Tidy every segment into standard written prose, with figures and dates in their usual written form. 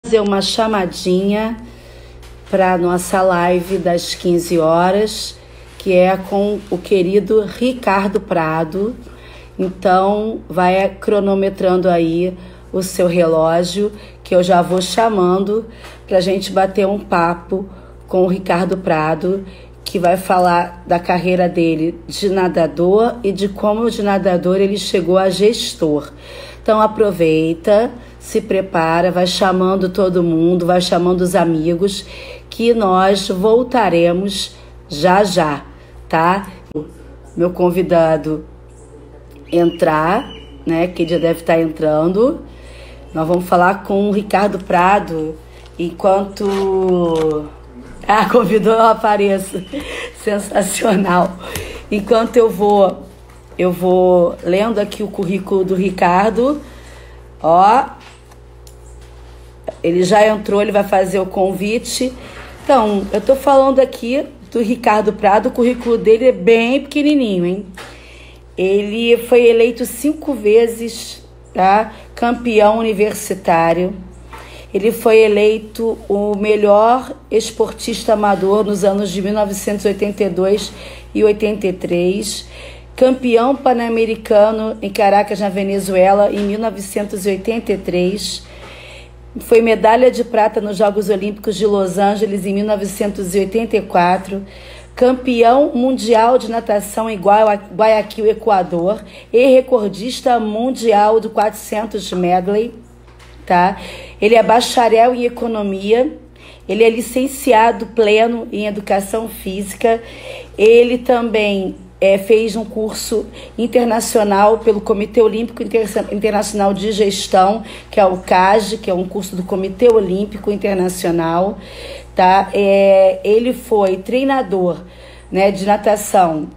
Fazer uma chamadinha para a nossa live das 15 horas, que é com o querido Ricardo Prado. Então, vai cronometrando aí o seu relógio, que eu já vou chamando para a gente bater um papo com o Ricardo Prado, que vai falar da carreira dele de nadador e de como de nadador ele chegou a gestor. Então aproveita, se prepara, vai chamando todo mundo, vai chamando os amigos, que nós voltaremos já já, tá? Meu convidado entrar, né, que já deve estar entrando. Nós vamos falar com o Ricardo Prado enquanto... Ah, convidou, eu apareço. Sensacional. Enquanto eu vou lendo aqui o currículo do Ricardo. Ó, ele já entrou, ele vai fazer o convite. Então, eu tô falando aqui do Ricardo Prado, o currículo dele é bem pequenininho, hein? Ele foi eleito 5 vezes, tá? Campeão universitário. Ele foi eleito o melhor esportista amador nos anos de 1982 e 83, campeão pan-americano em Caracas, na Venezuela, em 1983, foi medalha de prata nos Jogos Olímpicos de Los Angeles em 1984, campeão mundial de natação em Guayaquil, Equador, e recordista mundial do 400 medley. Tá? Ele é bacharel em economia, ele é licenciado pleno em educação física, ele também fez um curso internacional pelo Comitê Olímpico Internacional de Gestão, que é o CAGE, que é um curso do Comitê Olímpico Internacional. Tá? Ele foi treinador, né, de natação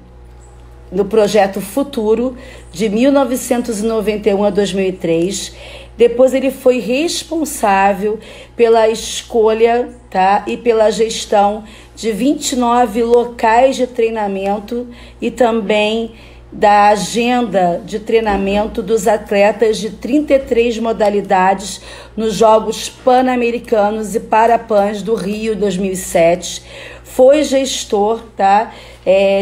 no projeto Futuro, de 1991 a 2003. Depois ele foi responsável pela escolha, tá, e pela gestão de 29 locais de treinamento e também da agenda de treinamento dos atletas de 33 modalidades nos Jogos Pan-Americanos e Parapans do Rio 2007. Foi gestor, tá,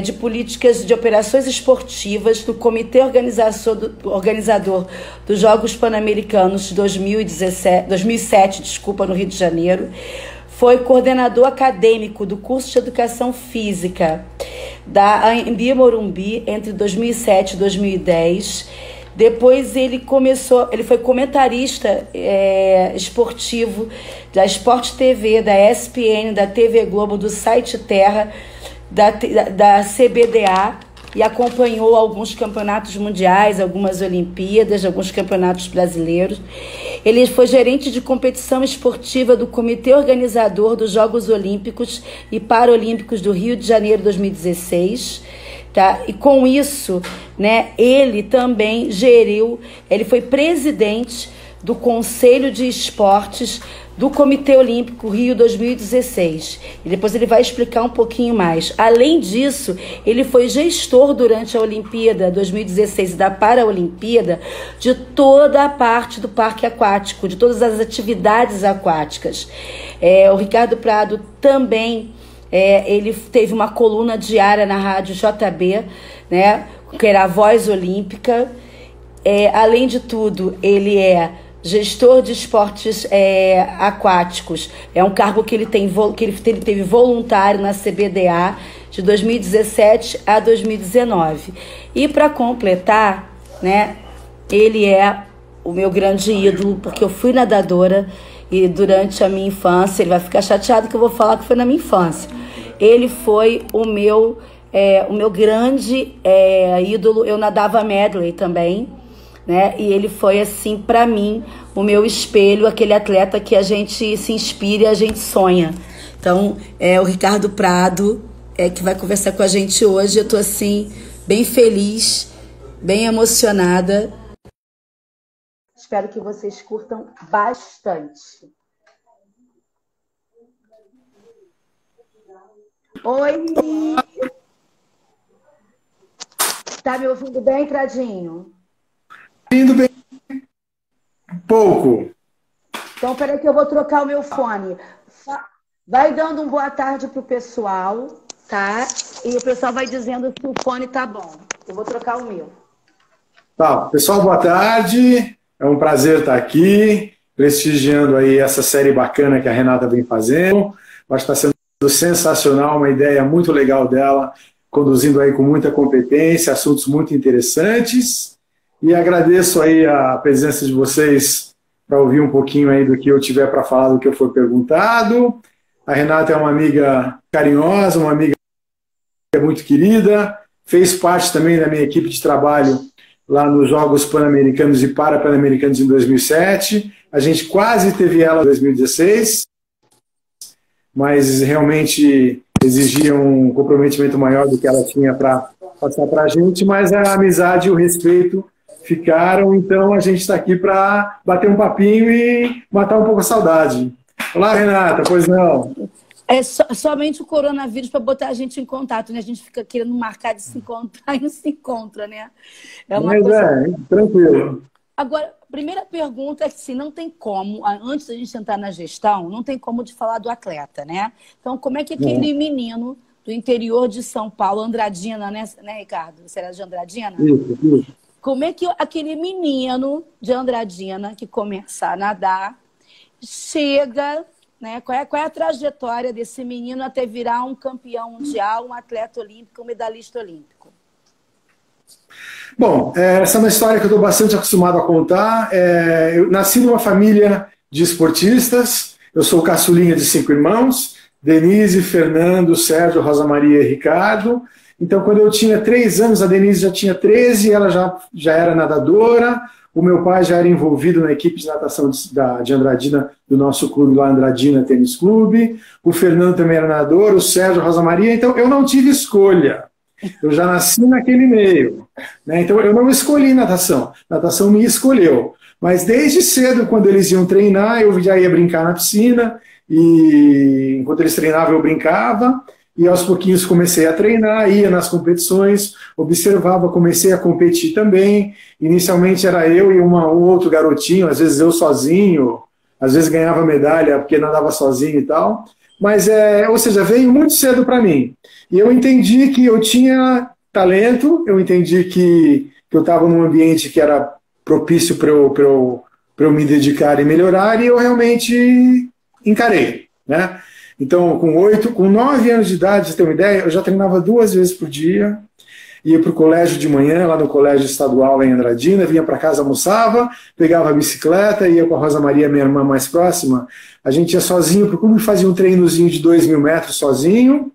de políticas de operações esportivas do Comitê Organizador dos Jogos Pan-Americanos de 2007, no Rio de Janeiro. Foi coordenador acadêmico do curso de Educação Física da Anhembi Morumbi entre 2007 e 2010. Depois ele foi comentarista esportivo da Sport TV, da ESPN, da TV Globo, do site Terra, da CBDA, e acompanhou alguns campeonatos mundiais, algumas Olimpíadas, alguns campeonatos brasileiros. Ele foi gerente de competição esportiva do Comitê Organizador dos Jogos Olímpicos e Paralímpicos do Rio de Janeiro 2016. Tá? E com isso, né, ele também ele foi presidente do Conselho de Esportes do Comitê Olímpico Rio 2016. E depois ele vai explicar um pouquinho mais. Além disso, ele foi gestor durante a Olimpíada 2016 e da Paralimpíada de toda a parte do parque aquático, de todas as atividades aquáticas. O Ricardo Prado também, ele teve uma coluna diária na rádio JB, né, que era a Voz Olímpica. Além de tudo, ele é gestor de esportes aquáticos. É um cargo que ele teve voluntário na CBDA de 2017 a 2019. E para completar, né, ele é o meu grande ídolo, porque eu fui nadadora e durante a minha infância, ele vai ficar chateado que eu vou falar que foi na minha infância. Ele foi o meu grande ídolo. Eu nadava medley também, né? E ele foi, assim, para mim, o meu espelho, aquele atleta que a gente se inspira e a gente sonha. Então, o Ricardo Prado que vai conversar com a gente hoje. Eu tô, assim, bem feliz, bem emocionada. Espero que vocês curtam bastante. Oi! Tá me ouvindo bem, Pradinho? Indo bem pouco. Então, peraí que eu vou trocar o meu fone. Vai dando um boa tarde pro pessoal, tá? E o pessoal vai dizendo se o fone tá bom. Eu vou trocar o meu. Tá, pessoal, boa tarde. É um prazer estar aqui, prestigiando aí essa série bacana que a Renata vem fazendo. Acho que está sendo sensacional, uma ideia muito legal dela, conduzindo aí com muita competência, assuntos muito interessantes. E agradeço aí a presença de vocês para ouvir um pouquinho aí do que eu tiver para falar, do que eu for perguntado. A Renata é uma amiga carinhosa, uma amiga muito querida, fez parte também da minha equipe de trabalho lá nos Jogos Pan-Americanos e Para-Pan-Americanos em 2007. A gente quase teve ela em 2016, mas realmente exigia um comprometimento maior do que ela tinha para passar para a gente, mas a amizade e o respeito ficaram, então a gente está aqui para bater um papinho e matar um pouco a saudade. Olá, Renata, pois não? É somente o coronavírus para botar a gente em contato, né? A gente fica querendo marcar de se encontrar e não se encontra, né? Mas coisa... tranquilo. Agora, primeira pergunta é que assim, não tem como, antes da gente entrar na gestão, não tem como de falar do atleta, né? Então, como é que aquele menino do interior de São Paulo, Andradina, né Ricardo? Você era de Andradina? Isso. Como é que aquele menino de Andradina que começa a nadar chega, né? Qual é a trajetória desse menino até virar um campeão mundial, um atleta olímpico, um medalhista olímpico? Bom, essa é uma história que eu estou bastante acostumado a contar. Eu nasci numa família de esportistas, eu sou caçulinha de 5 irmãos, Denise, Fernando, Sérgio, Rosa Maria e Ricardo. Então, quando eu tinha 3 anos, a Denise já tinha 13, ela já era nadadora, o meu pai já era envolvido na equipe de natação de Andradina, do nosso clube lá, Andradina Tênis Clube, o Fernando também era nadador, o Sérgio, a Rosa Maria, então eu não tive escolha, eu já nasci naquele meio, né? Então eu não escolhi natação me escolheu, mas desde cedo, quando eles iam treinar, eu já ia brincar na piscina, e enquanto eles treinavam eu brincava, e aos pouquinhos comecei a treinar, ia nas competições, observava, comecei a competir também. Inicialmente era eu e um outro garotinho, às vezes eu sozinho, às vezes ganhava medalha porque nadava sozinho e tal. Mas, ou seja, veio muito cedo para mim. E eu entendi que eu tinha talento, eu entendi que eu estava num ambiente que era propício para eu me dedicar e melhorar, e eu realmente encarei, né? Então, com 9 anos de idade, você tem uma ideia, eu já treinava 2 vezes por dia, ia para o colégio de manhã, lá no colégio estadual em Andradina, vinha para casa, almoçava, pegava a bicicleta, ia com a Rosa Maria, minha irmã mais próxima, a gente ia sozinho para o clube, fazia um treinozinho de 2.000 metros sozinho,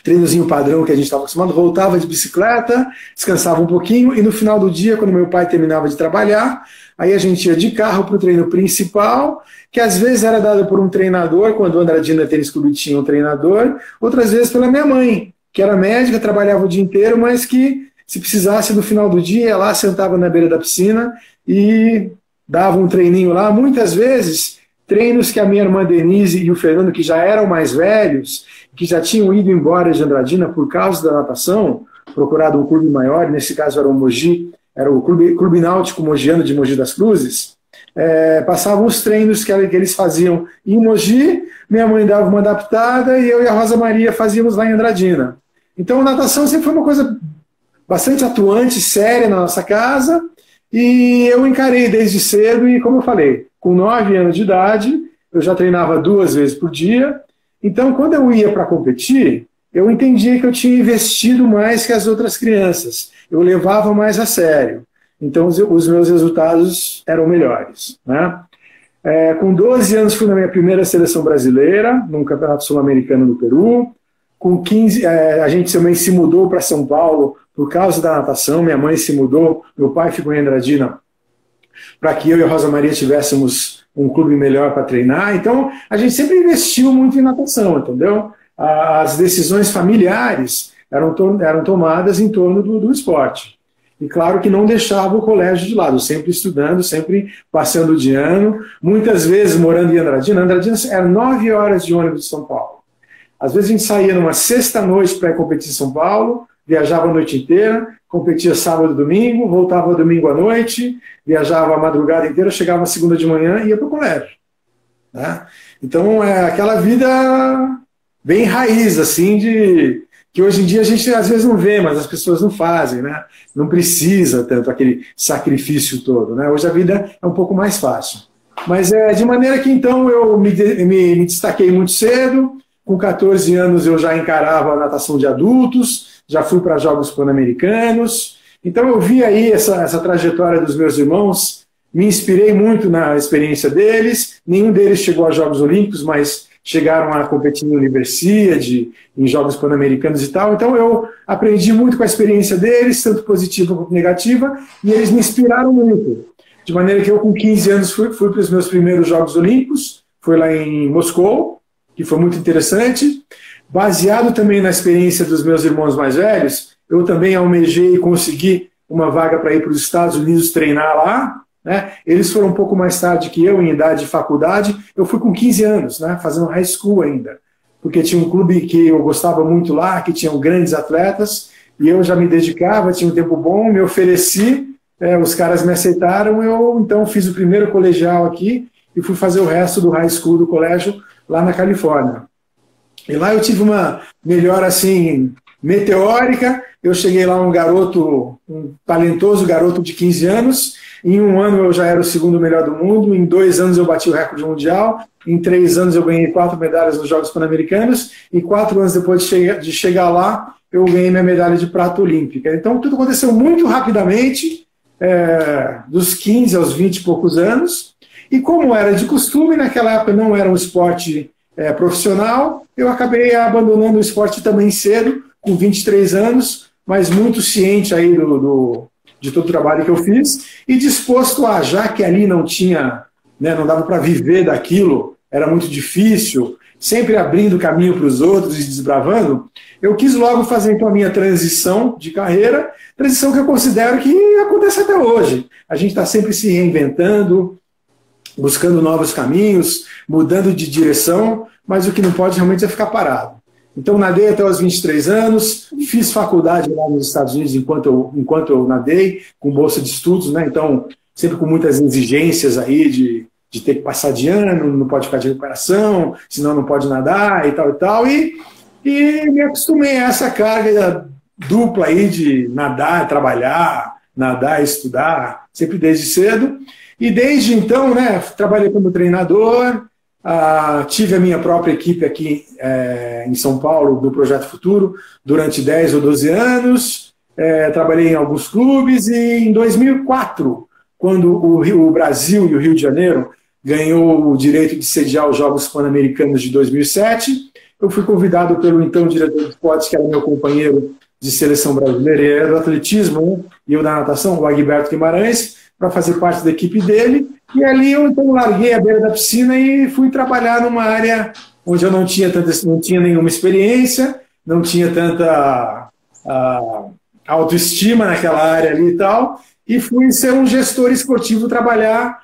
treinozinho padrão que a gente estava acostumado, voltava de bicicleta, descansava um pouquinho, e no final do dia, quando meu pai terminava de trabalhar, aí a gente ia de carro para o treino principal, que às vezes era dado por um treinador, quando o Andradina Tênis Clube tinha um treinador, outras vezes pela minha mãe, que era médica, trabalhava o dia inteiro, mas que, se precisasse, no final do dia, ia lá, sentava na beira da piscina e dava um treininho lá. Muitas vezes, treinos que a minha irmã Denise e o Fernando, que já eram mais velhos, que já tinham ido embora de Andradina por causa da natação, procurado um clube maior, nesse caso era o Mogi, era o Clube Náutico Mogiano de Mogi das Cruzes, passavam os treinos que eles faziam em Mogi, minha mãe dava uma adaptada e eu e a Rosa Maria fazíamos lá em Andradina. Então a natação sempre foi uma coisa bastante atuante, séria na nossa casa, e eu encarei desde cedo e, como eu falei, com 9 anos de idade, eu já treinava 2 vezes por dia, então quando eu ia para competir, eu entendia que eu tinha investido mais que as outras crianças, eu levava mais a sério. Então, os meus resultados eram melhores, né? Com 12 anos, fui na minha primeira seleção brasileira, num campeonato sul-americano no Peru. Com 15, a gente também se mudou para São Paulo por causa da natação. Minha mãe se mudou, meu pai ficou em Andradina para que eu e a Rosa Maria tivéssemos um clube melhor para treinar. Então, a gente sempre investiu muito em natação, entendeu? As decisões familiares eram tomadas em torno do esporte. E claro que não deixava o colégio de lado, sempre estudando, sempre passando de ano, muitas vezes morando em Andradina. Andradina era 9 horas de ônibus de São Paulo. Às vezes a gente saía numa sexta-noite para ir competir em São Paulo, viajava a noite inteira, competia sábado e domingo, voltava domingo à noite, viajava a madrugada inteira, chegava na segunda de manhã e ia para o colégio. Né? Então, é aquela vida bem raiz, assim, que hoje em dia a gente às vezes não vê, mas as pessoas não fazem, né? Não precisa tanto aquele sacrifício todo, né? Hoje a vida é um pouco mais fácil. Mas de maneira que então eu me destaquei muito cedo. Com 14 anos eu já encarava a natação de adultos, já fui para Jogos Pan-Americanos. Então eu vi aí essa trajetória dos meus irmãos, me inspirei muito na experiência deles. Nenhum deles chegou aos Jogos Olímpicos, mas chegaram a competir em universidade, em Jogos Pan-Americanos e tal. Então eu aprendi muito com a experiência deles, tanto positiva quanto negativa, e eles me inspiraram muito. De maneira que eu, com 15 anos, fui para os meus primeiros Jogos Olímpicos, foi lá em Moscou, que foi muito interessante. Baseado também na experiência dos meus irmãos mais velhos, eu também almejei e consegui uma vaga para ir para os Estados Unidos treinar lá. Né? Eles foram um pouco mais tarde que eu, em idade de faculdade. Eu fui com 15 anos, né? Fazendo high school ainda, porque tinha um clube que eu gostava muito lá, que tinham grandes atletas, e eu já me dedicava, tinha um tempo bom, me ofereci, os caras me aceitaram, eu então fiz o primeiro colegial aqui e fui fazer o resto do high school do colégio lá na Califórnia. E lá eu tive uma melhora assim meteórica. Eu cheguei lá um talentoso garoto de 15 anos. Em um ano eu já era o segundo melhor do mundo. Em 2 anos eu bati o recorde mundial. Em 3 anos eu ganhei 4 medalhas nos Jogos Pan-Americanos. E 4 anos depois de chegar lá, eu ganhei minha medalha de prata olímpica. Então tudo aconteceu muito rapidamente, dos 15 aos 20 e poucos anos. E como era de costume, naquela época não era um esporte profissional, eu acabei abandonando o esporte também cedo, com 23 anos, mas muito ciente aí de todo o trabalho que eu fiz e disposto a, já que ali não tinha, né, não dava para viver daquilo, era muito difícil, sempre abrindo caminho para os outros e desbravando, eu quis logo fazer então a minha transição de carreira, transição que eu considero que acontece até hoje. A gente está sempre se reinventando, buscando novos caminhos, mudando de direção, mas o que não pode realmente é ficar parado. Então, nadei até os 23 anos, fiz faculdade lá nos Estados Unidos enquanto eu nadei, com bolsa de estudos, né? Então, sempre com muitas exigências aí de ter que passar de ano, não pode ficar de recuperação, senão não pode nadar e tal, e me acostumei a essa carga dupla aí de nadar, trabalhar, nadar e estudar, sempre desde cedo. E desde então, né, trabalhei como treinador, tive a minha própria equipe aqui em São Paulo, do Projeto Futuro, durante 10 ou 12 anos, trabalhei em alguns clubes e em 2004, quando o Brasil e o Rio de Janeiro ganhou o direito de sediar os Jogos Pan-Americanos de 2007, eu fui convidado pelo então diretor de esportes, que era meu companheiro de seleção brasileira, ele era do atletismo, né, e eu da natação, o Agberto Guimarães, para fazer parte da equipe dele, e ali eu então larguei a beira da piscina e fui trabalhar numa área onde eu não tinha nenhuma experiência, não tinha tanta autoestima naquela área ali e tal, e fui ser um gestor esportivo, trabalhar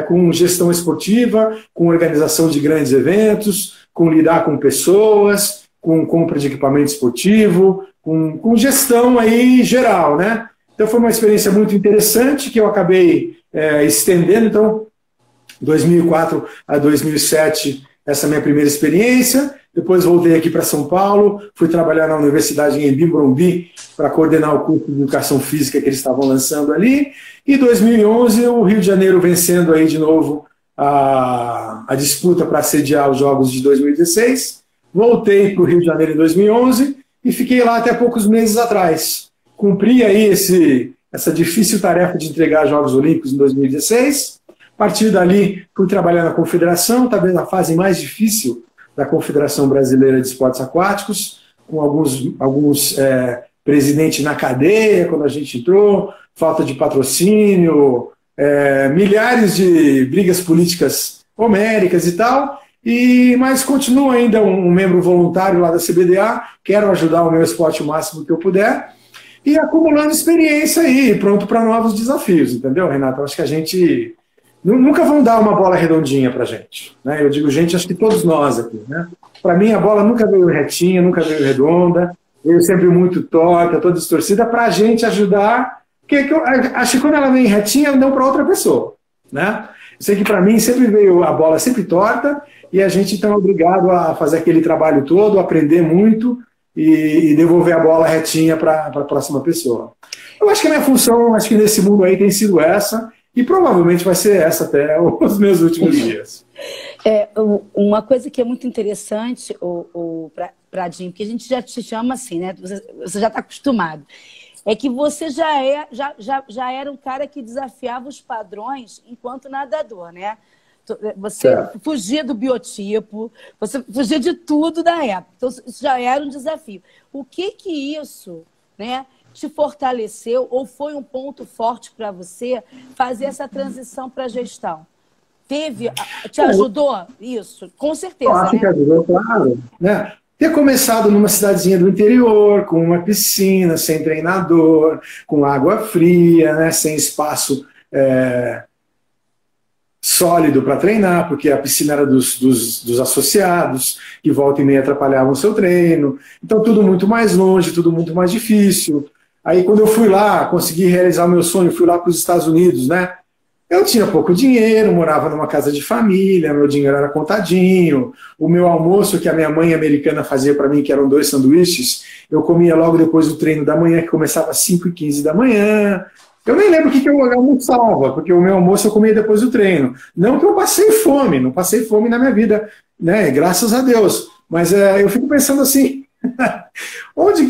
com gestão esportiva, com organização de grandes eventos, com lidar com pessoas, com compra de equipamento esportivo, com gestão aí geral, né? Então foi uma experiência muito interessante que eu acabei estendendo. Então, 2004 a 2007, essa é a minha primeira experiência. Depois voltei aqui para São Paulo, fui trabalhar na Universidade em Embi Morumbi para coordenar o curso de Educação Física que eles estavam lançando ali. E 2011, o Rio de Janeiro vencendo aí de novo a disputa para sediar os Jogos de 2016. Voltei para o Rio de Janeiro em 2011 e fiquei lá até poucos meses atrás. Cumpri aí essa difícil tarefa de entregar Jogos Olímpicos em 2016. A partir dali, fui trabalhar na Confederação, talvez a fase mais difícil da Confederação Brasileira de Esportes Aquáticos, com alguns presidentes na cadeia quando a gente entrou, falta de patrocínio, milhares de brigas políticas homéricas e tal, mas continuo ainda um membro voluntário lá da CBDA, quero ajudar o meu esporte o máximo que eu puder, e acumulando experiência aí, pronto para novos desafios, entendeu, Renato? Eu acho que a gente nunca vão dar uma bola redondinha para a gente, né? Eu digo gente, acho que todos nós aqui, né? Para mim a bola nunca veio retinha, nunca veio redonda, veio sempre muito torta, toda distorcida, para a gente ajudar, porque eu acho que quando ela vem retinha, não para outra pessoa, né? Eu sei que para mim sempre veio a bola sempre torta, e a gente então é obrigado a fazer aquele trabalho todo, aprender muito e devolver a bola retinha para a próxima pessoa. Eu acho que a minha função, acho que nesse mundo aí tem sido essa, e provavelmente vai ser essa até os meus últimos dias. Uma coisa que é muito interessante, o Pradinho, porque a gente já te chama assim, né? Você já está acostumado. É que você já era um cara que desafiava os padrões enquanto nadador, né? Você fugia do biotipo, você fugia de tudo da época. Então, isso já era um desafio. O que isso, né, te fortaleceu ou foi um ponto forte para você fazer essa transição para a gestão? Te ajudou isso? Com certeza, acho né? que ajudou, claro. Né? Ter começado numa cidadezinha do interior, com uma piscina, sem treinador, com água fria, né? Sem espaço sólido para treinar, porque a piscina era dos associados, que volta e meia atrapalhavam o seu treino. Então, tudo muito mais longe, tudo muito mais difícil. Aí, quando eu fui lá, consegui realizar o meu sonho, fui lá para os Estados Unidos, né? Eu tinha pouco dinheiro, morava numa casa de família, meu dinheiro era contadinho, o meu almoço que a minha mãe americana fazia para mim, que eram 2 sanduíches, eu comia logo depois do treino da manhã, que começava às 5h15 da manhã. Eu nem lembro o que eu almoçava, porque o meu almoço eu comia depois do treino. Não que eu passei fome, não passei fome na minha vida, né? Graças a Deus. Mas eu fico pensando assim,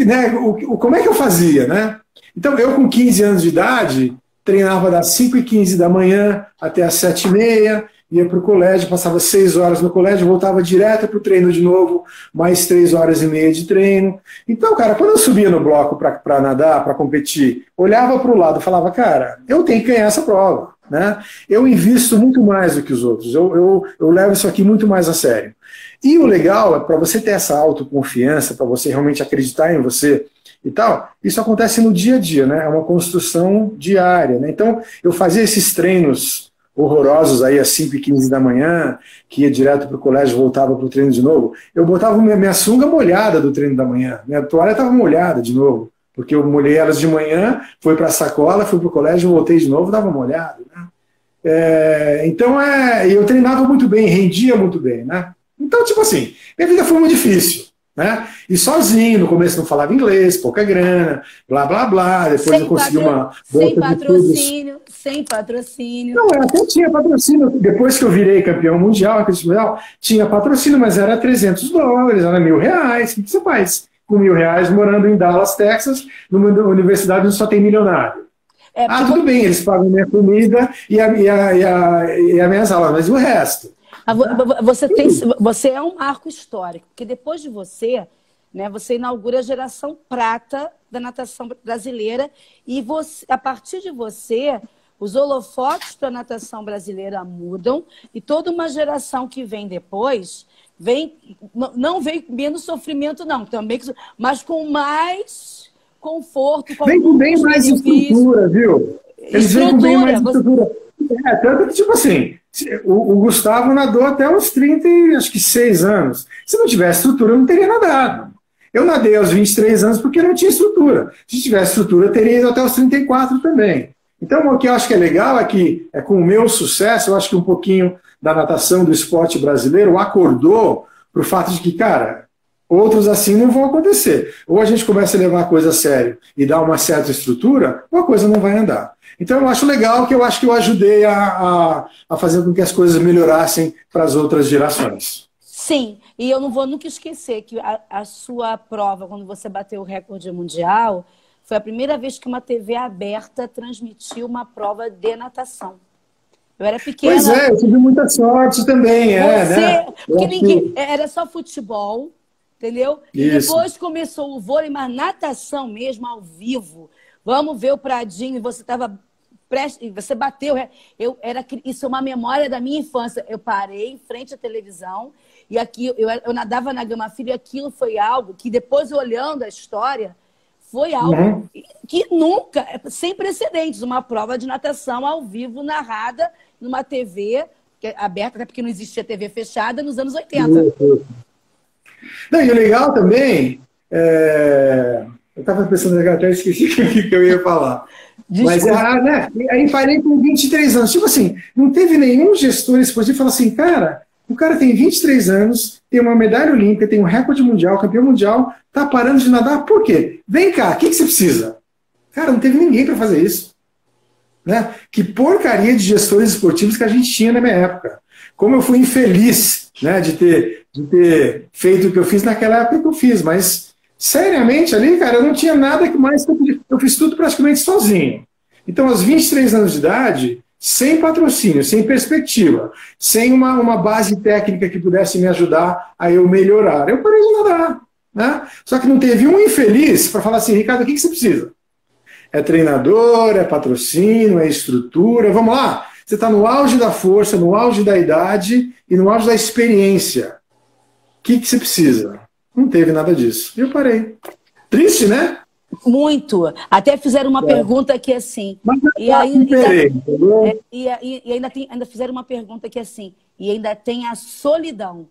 né? Como é que eu fazia, né? Então, eu com 15 anos de idade, treinava das 5h15 da manhã até as 7h30, ia para o colégio, passava 6 horas no colégio, voltava direto para o treino de novo, mais 3h30 de treino. Então, cara, quando eu subia no bloco para nadar, para competir, olhava para o lado e falava, cara, eu tenho que ganhar essa prova, né? Eu invisto muito mais do que os outros, eu levo isso aqui muito mais a sério. E o legal é para você ter essa autoconfiança, para você realmente acreditar em você, e tal, isso acontece no dia a dia, né? É uma construção diária, né? Então, eu fazia esses treinos horrorosos aí às 5h15 da manhã, que ia direto para o colégio, voltava para o treino de novo. Eu botava minha sunga molhada do treino da manhã, minha toalha estava molhada de novo, porque eu molhei elas de manhã, fui para a sacola, fui para o colégio, voltei de novo, estava molhado, né? Então, eu treinava muito bem, rendia muito bem, né? Então, tipo assim, minha vida foi muito difícil. Né? E sozinho, no começo não falava inglês, pouca grana, blá blá blá. Depois eu consegui uma bolsa de estudos. Sem patrocínio. Não, eu até tinha patrocínio. Depois que eu virei campeão mundial, tinha patrocínio, mas era $300, era R$1.000. O que você faz com R$1.000 morando em Dallas, Texas, numa universidade onde só tem milionário? Tudo bem, eles pagam minha comida e as minhas aulas, mas e o resto? Você é um marco histórico, porque depois de você, né, você inaugura a geração prata da natação brasileira e a partir de você, os holofotes para a natação brasileira mudam e toda uma geração que vem depois não vem menos sofrimento, não, também, mas com mais conforto. Vem com bem mais estrutura, viu? Eles vêm com bem mais estrutura. Tanto que, tipo assim, o Gustavo nadou até os 36 anos. Se não tivesse estrutura, eu não teria nadado. Eu nadei aos 23 anos porque não tinha estrutura. Se tivesse estrutura, eu teria ido até os 34 também. Então, o que eu acho que é legal é que, com o meu sucesso, eu acho que um pouquinho da natação, do esporte brasileiro, acordou para o fato de que, cara, outros assim não vão acontecer. Ou a gente começa a levar a coisa a sério e dar uma certa estrutura, ou a coisa não vai andar. Então, eu acho legal que eu acho que eu ajudei a fazer com que as coisas melhorassem para as outras gerações. Sim, e eu não vou nunca esquecer que a sua prova, quando você bateu o recorde mundial, foi a primeira vez que uma TV aberta transmitiu uma prova de natação. Eu era pequena. Pois eu tive muita sorte também, né? Porque era só futebol, entendeu? Isso. E depois começou o vôlei, mas natação mesmo, ao vivo. Vamos ver o Pradinho, e você estava você bateu. Isso é uma memória da minha infância. Eu parei em frente à televisão e aqui eu nadava na Gama Filho e aquilo foi algo que depois, olhando a história, foi algo que nunca, sem precedentes, uma prova de natação ao vivo narrada numa TV aberta, até porque não existia TV fechada nos anos 80. Não, e o legal também Eu estava pensando, até esqueci o que eu ia falar. Desculpa. Mas, né, aí parei com 23 anos. Tipo assim, não teve nenhum gestor esportivo que falou assim, cara, o cara tem 23 anos, tem uma medalha olímpica, tem um recorde mundial, campeão mundial, tá parando de nadar, por quê? Vem cá, o que você precisa? Cara, não teve ninguém para fazer isso. Né? Que porcaria de gestores esportivos que a gente tinha na minha época. Como eu fui infeliz, né, de ter feito o que eu fiz naquela época que eu fiz, mas seriamente ali, cara, eu não tinha nada que mais que eu fiz tudo praticamente sozinho. Então, aos 23 anos de idade, sem patrocínio, sem perspectiva, sem uma base técnica que pudesse me ajudar a eu melhorar, eu parei de nadar. Né? Só que não teve um infeliz para falar assim, Ricardo, o que você precisa? É treinador, é patrocínio, é estrutura. Vamos lá, você está no auge da força, no auge da idade e no auge da experiência. O que você precisa? Não teve nada disso. Eu parei. Triste, né? Muito. Até fizeram uma pergunta aqui assim. Mas ainda fizeram uma pergunta aqui assim. E ainda tem a solidão,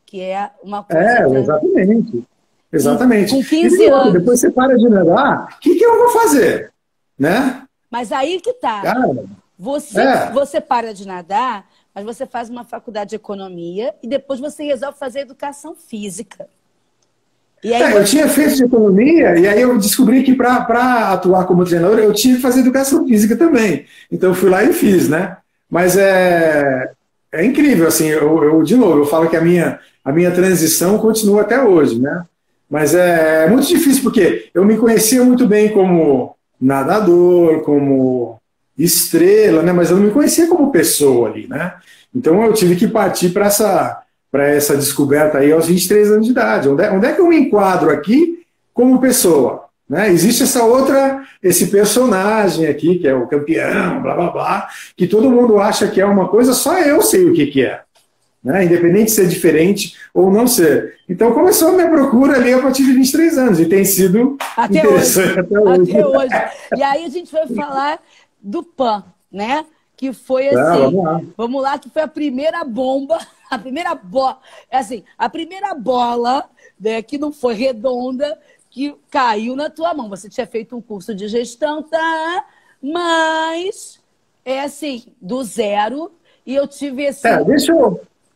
que é uma coisa. Exatamente. Exatamente. Com 15 anos. Depois você para de nadar, o que eu vou fazer? Né? Mas aí que tá. Cara, você para de nadar, mas você faz uma faculdade de economia e depois você resolve fazer educação física. E aí eu tinha feito de economia e aí eu descobri que para atuar como treinador eu tinha que fazer educação física também. Então eu fui lá e fiz, né? Mas é incrível, assim, de novo, eu falo que a minha transição continua até hoje, né? Mas é muito difícil, porque eu me conhecia muito bem como nadador, como estrela, né? Mas eu não me conhecia como pessoa ali, né? Então eu tive que partir para essa descoberta aí aos 23 anos de idade. Onde é que eu me enquadro aqui como pessoa? Né? Existe esse personagem aqui, que é o campeão, blá, blá, blá, que todo mundo acha que é uma coisa, só eu sei o que é. Né? Independente de ser diferente ou não ser. Então começou a minha procura ali a partir de 23 anos e tem sido interessante até hoje. E aí a gente vai falar do PAN, né? Que foi assim, vamos lá, que foi a primeira bomba, a primeira bola, né, que não foi redonda, que caiu na tua mão. Você tinha feito um curso de gestão, tá? Mas é assim, do zero, e eu tive esse...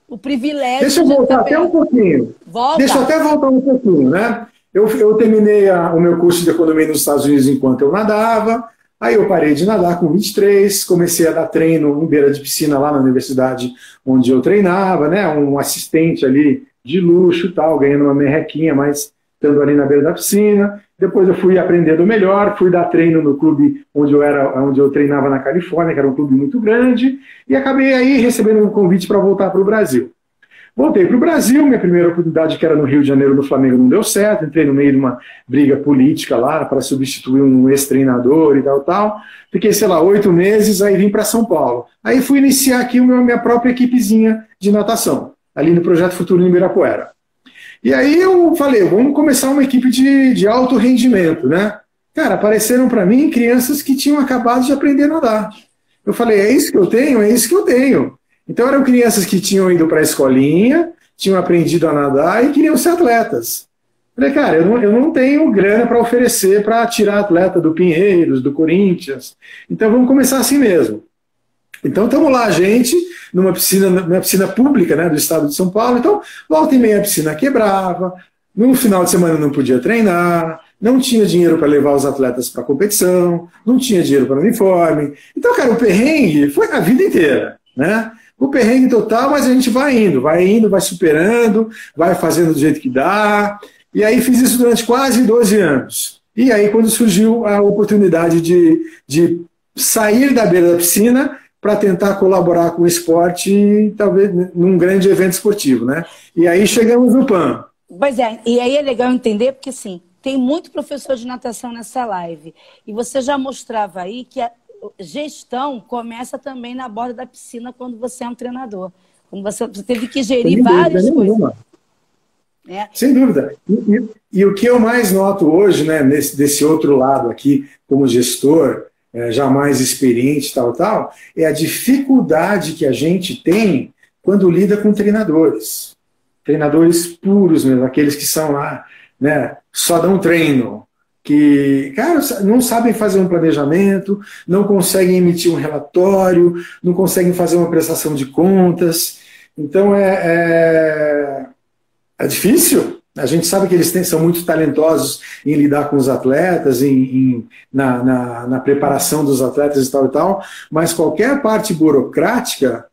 o privilégio. Deixa eu voltar até um pouquinho. Deixa eu até voltar um pouquinho, né? Eu terminei o meu curso de economia nos Estados Unidos enquanto eu nadava, aí eu parei de nadar com 23, comecei a dar treino em beira de piscina lá na universidade onde eu treinava, né? Um assistente ali de luxo e tal, ganhando uma merrequinha, mas estando ali na beira da piscina. Depois eu fui aprendendo melhor, fui dar treino no clube onde eu treinava na Califórnia, que era um clube muito grande, e acabei aí recebendo um convite para voltar para o Brasil. Voltei para o Brasil, minha primeira oportunidade, que era no Rio de Janeiro, no Flamengo, não deu certo, entrei no meio de uma briga política lá para substituir um ex-treinador e tal. Fiquei, 8 meses, aí vim para São Paulo. Aí fui iniciar aqui minha própria equipezinha de natação, ali no Projeto Futuro em Ibirapuera. E aí eu falei, vamos começar uma equipe de alto rendimento, né? Cara, apareceram para mim crianças que tinham acabado de aprender a nadar. Eu falei, é isso que eu tenho? É isso que eu tenho. Então eram crianças que tinham ido para a escolinha, tinham aprendido a nadar e queriam ser atletas. Falei, cara, eu não tenho grana para oferecer para tirar atleta do Pinheiros, do Corinthians. Então vamos começar assim mesmo. Então estamos lá, gente, numa piscina pública, né, do estado de São Paulo. Então, volta e meia a piscina quebrava, no final de semana não podia treinar, não tinha dinheiro para levar os atletas para a competição, não tinha dinheiro para uniforme. Então, cara, o perrengue foi a vida inteira, né? O perrengue total, mas a gente vai indo, vai superando, vai fazendo do jeito que dá. E aí fiz isso durante quase 12 anos. E aí quando surgiu a oportunidade de sair da beira da piscina para tentar colaborar com o esporte, talvez num grande evento esportivo, né? E aí chegamos no PAN. Pois é, e aí é legal entender, porque assim, tem muito professor de natação nessa live. E você já mostrava aí que a gestão começa também na borda da piscina quando você é um treinador. Quando você teve que gerir várias coisas. É. Sem dúvida. E o que eu mais noto hoje, né, desse outro lado aqui, como gestor, já mais experiente, tal, é a dificuldade que a gente tem quando lida com treinadores. Treinadores puros mesmo, aqueles que são lá, né, só dão treino, que, cara, não sabem fazer um planejamento, não conseguem emitir um relatório, não conseguem fazer uma prestação de contas. Então é difícil. A gente sabe que eles são muito talentosos em lidar com os atletas, na preparação dos atletas e tal, mas qualquer parte burocrática,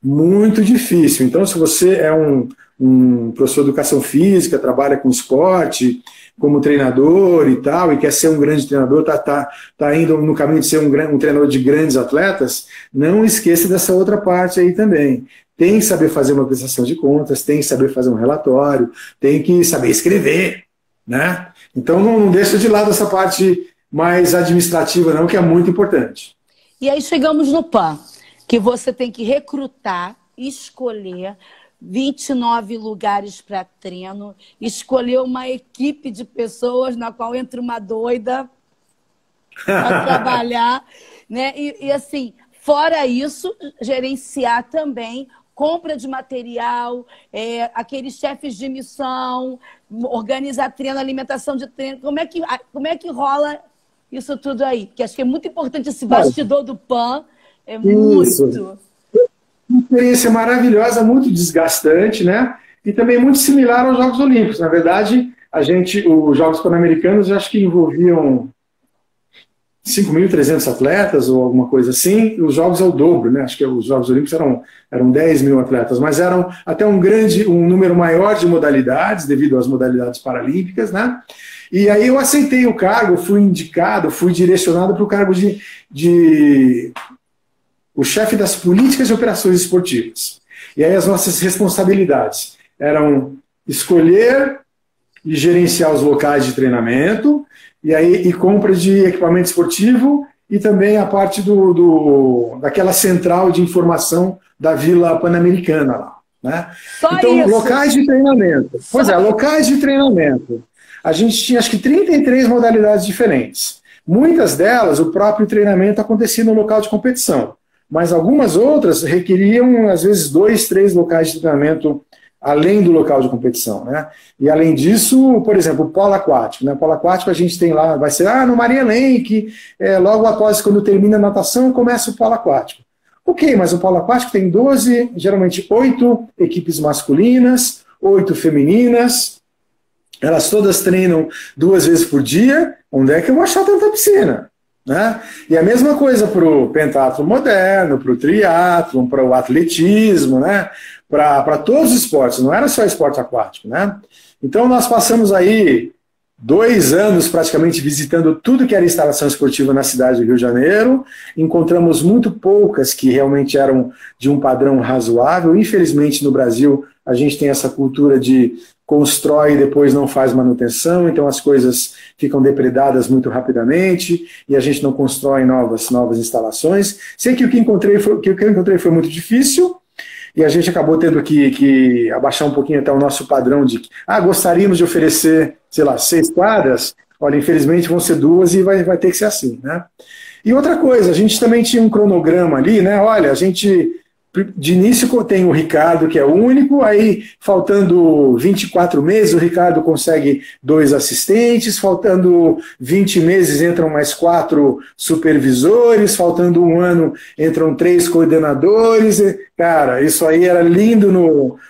muito difícil. Então, se você é um professor de educação física, trabalha com esporte, como treinador e tal, e quer ser um grande treinador, tá indo no caminho de ser um treinador de grandes atletas, não esqueça dessa outra parte aí também. Tem que saber fazer uma prestação de contas, tem que saber fazer um relatório, tem que saber escrever, né? Então não deixa de lado essa parte mais administrativa não, que é muito importante. E aí chegamos no PAN, que você tem que recrutar, escolher 29 lugares para treino, escolher uma equipe de pessoas na qual entra uma doida para trabalhar, né? E assim, fora isso, gerenciar também compra de material, aqueles chefes de missão, organizar treino, alimentação de treino. Como é que rola isso tudo aí? Porque acho que é muito importante esse bastidor do PAN. É muito. Isso. Uma experiência maravilhosa, muito desgastante, né? E também muito similar aos Jogos Olímpicos. Na verdade, os Jogos Pan-Americanos, eu acho que envolviam 5.300 atletas ou alguma coisa assim. Os Jogos é o dobro, né? Acho que os Jogos Olímpicos eram 10 mil atletas, mas eram até um número maior de modalidades, devido às modalidades paralímpicas, né? E aí eu aceitei o cargo, fui indicado, fui direcionado para o cargo de o chefe das políticas de operações esportivas. E aí as nossas responsabilidades eram escolher e gerenciar os locais de treinamento, e compra de equipamento esportivo, e também a parte daquela central de informação da Vila Pan-Americana lá, né? Então, isso. Locais de treinamento. Pois é, locais de treinamento. A gente tinha acho que 33 modalidades diferentes. Muitas delas, o próprio treinamento acontecia no local de competição, mas algumas outras requeriam, às vezes, 2, 3 locais de treinamento além do local de competição, né? E além disso, por exemplo, o polo aquático, né? O polo aquático a gente tem lá, vai ser no Maria Lenk, logo após, quando termina a natação, começa o polo aquático. Ok, mas o polo aquático tem 12, geralmente 8 equipes masculinas, 8 femininas, elas todas treinam 2 vezes por dia. Onde é que eu vou achar tanta piscina? Né? E a mesma coisa para o pentatlo moderno, para o triatlon, para o atletismo, né? Para todos os esportes, não era só esporte aquático, né? Então nós passamos aí 2 anos praticamente visitando tudo que era instalação esportiva na cidade do Rio de Janeiro, encontramos muito poucas que realmente eram de um padrão razoável. Infelizmente no Brasil a gente tem essa cultura de constrói e depois não faz manutenção, então as coisas ficam depredadas muito rapidamente e a gente não constrói novas instalações. Sei que o que eu encontrei foi muito difícil, e a gente acabou tendo que abaixar um pouquinho até o nosso padrão de gostaríamos de oferecer, sei lá, 6 quadras, olha, infelizmente vão ser 2 e vai ter que ser assim, né? E outra coisa, a gente também tinha um cronograma ali, né? Olha, a gente de início tem o Ricardo, que é o único, aí faltando 24 meses o Ricardo consegue 2 assistentes, faltando 20 meses entram mais 4 supervisores, faltando 1 ano entram 3 coordenadores. Cara, isso aí era lindo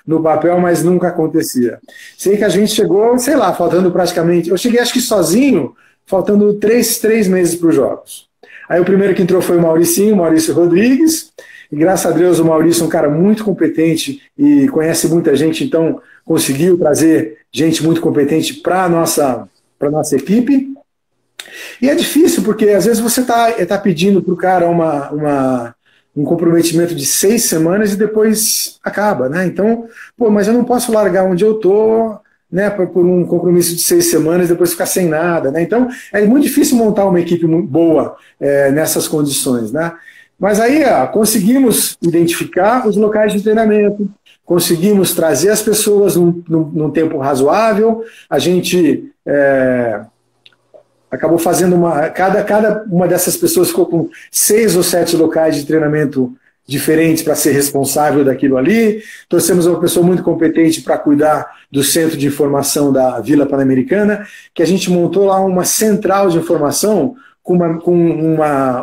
no papel, mas nunca acontecia. Sei que a gente chegou, sei lá, faltando praticamente, eu cheguei acho que sozinho, faltando 3 meses para os Jogos. Aí o primeiro que entrou foi o Maurício Rodrigues. E graças a Deus o Maurício é um cara muito competente e conhece muita gente, então conseguiu trazer gente muito competente para a nossa equipe. E é difícil, porque às vezes você tá pedindo para o cara um comprometimento de 6 semanas e depois acaba, né? Então, mas eu não posso largar onde eu estou, né, por um compromisso de 6 semanas e depois ficar sem nada, né? Então é muito difícil montar uma equipe boa nessas condições, né? Mas aí conseguimos identificar os locais de treinamento, conseguimos trazer as pessoas num tempo razoável, a gente acabou fazendo cada uma dessas pessoas ficou com 6 ou 7 locais de treinamento diferentes para ser responsável daquilo ali. Trouxemos uma pessoa muito competente para cuidar do centro de informação da Vila Pan-Americana, que a gente montou lá uma central de informação com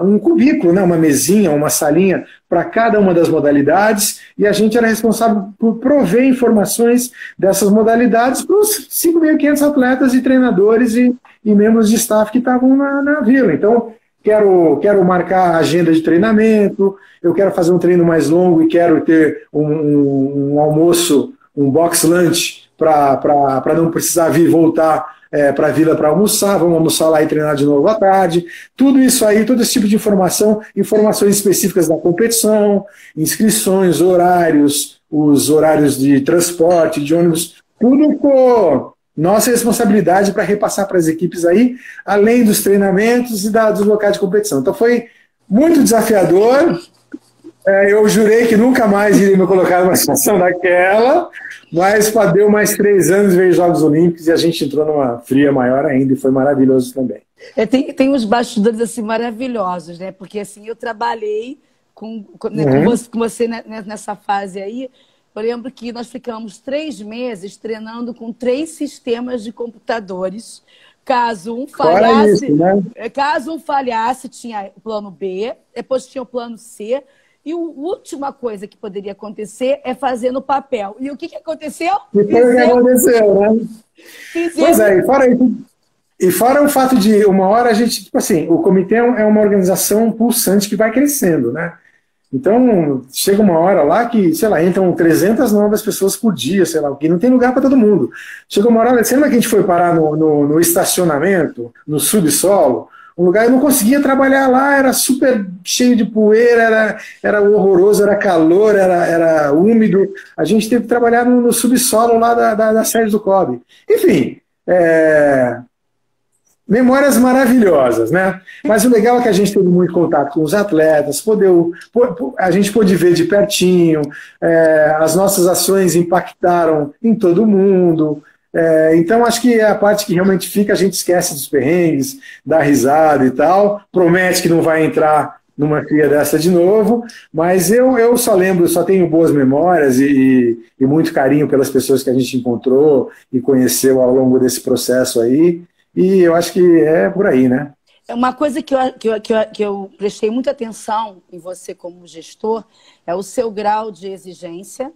um cubículo, né, uma mesinha, uma salinha para cada uma das modalidades, e a gente era responsável por prover informações dessas modalidades para os 5.500 atletas e treinadores e membros de staff que estavam na Vila. Então, quero marcar a agenda de treinamento, eu quero fazer um treino mais longo e quero ter um almoço, um box lunch, para não precisar vir e voltar para a Vila para almoçar, vamos almoçar lá e treinar de novo à tarde. Tudo isso aí, todo esse tipo de informação, informações específicas da competição, inscrições, horários, os horários de transporte, de ônibus, tudo por nossa responsabilidade para repassar para as equipes aí, além dos treinamentos e dos locais de competição. Então foi muito desafiador. Eu jurei que nunca mais iria me colocar numa situação daquela, mas deu mais 3 anos, veio os Jogos Olímpicos e a gente entrou numa fria maior ainda e foi maravilhoso também. Tem uns bastidores assim maravilhosos, né? Porque assim, eu trabalhei com você nessa fase aí. Eu lembro que nós ficamos 3 meses treinando com 3 sistemas de computadores. Caso um falhasse, isso, né? Caso um falhasse, tinha o plano B, depois tinha o plano C. E a última coisa que poderia acontecer é fazer no papel. E o que aconteceu? E foi o que aconteceu, né? Pois é, e fora o fato de uma hora a gente, tipo assim, o comitê é uma organização pulsante que vai crescendo, né? Então, chega uma hora lá que, sei lá, entram 300 novas pessoas por dia, sei lá, que não tem lugar para todo mundo. Chegou uma hora, você lembra que a gente foi parar no estacionamento, no subsolo? Um lugar eu não conseguia trabalhar lá, era super cheio de poeira, era horroroso, era calor, era úmido. A gente teve que trabalhar no subsolo lá da sede do COB. Enfim, memórias maravilhosas, né? Mas o legal é que a gente teve muito contato com os atletas, a gente pôde ver de pertinho, as nossas ações impactaram em todo mundo. Então acho que é a parte que realmente fica, a gente esquece dos perrengues, dá risada e tal, promete que não vai entrar numa cria dessa de novo, mas eu só lembro, só tenho boas memórias e muito carinho pelas pessoas que a gente encontrou e conheceu ao longo desse processo aí, e eu acho que é por aí, né? Uma coisa que eu prestei muita atenção em você como gestor é o seu grau de exigência,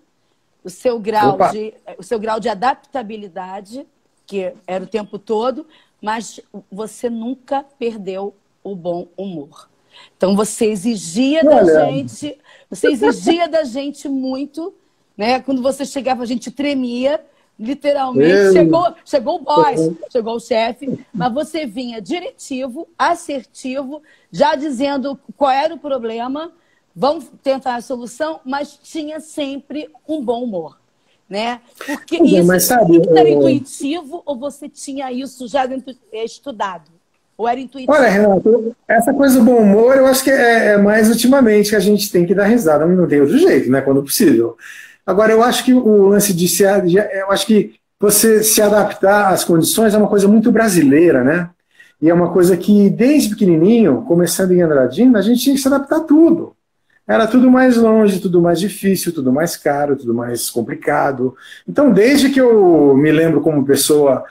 o seu grau de adaptabilidade, que era o tempo todo, mas você nunca perdeu o bom humor. Então você exigia da gente muito, né? Quando você chegava, a gente tremia, literalmente. Chegou o boss, chegou o chefe, mas você vinha diretivo, assertivo, já dizendo qual era o problema. Vamos tentar a solução, mas tinha sempre um bom humor, né? Porque isso era intuitivo ou você tinha isso já estudado? Ou era intuitivo? Olha, Renato, essa coisa do bom humor, eu acho que é mais ultimamente que a gente tem que dar risada, não tem outro jeito, né? Quando possível. Agora, eu acho que o lance eu acho que você se adaptar às condições é uma coisa muito brasileira, né? E é uma coisa que, desde pequenininho, começando em Andradina, a gente tinha que se adaptar a tudo. Era tudo mais longe, tudo mais difícil, tudo mais caro, tudo mais complicado. Então, desde que eu me lembro como pessoa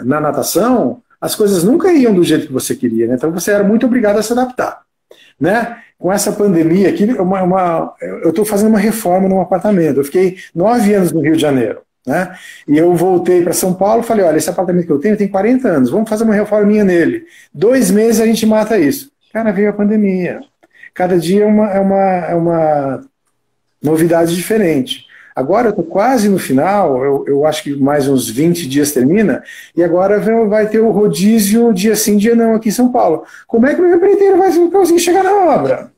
na natação, as coisas nunca iam do jeito que você queria, né? Então, você era muito obrigado a se adaptar, né? Com essa pandemia aqui, eu estou fazendo uma reforma num apartamento. Eu fiquei 9 anos no Rio de Janeiro, né? E eu voltei para São Paulo e falei, olha, esse apartamento que eu tenho tem 40 anos, vamos fazer uma reforminha nele. 2 meses a gente mata isso. Cara, veio a pandemia. Cada dia é uma novidade diferente. Agora eu estou quase no final, eu acho que mais uns 20 dias termina, e agora vai ter o rodízio dia sim, dia não aqui em São Paulo. Como é que o meu empreiteiro vai conseguir chegar na obra?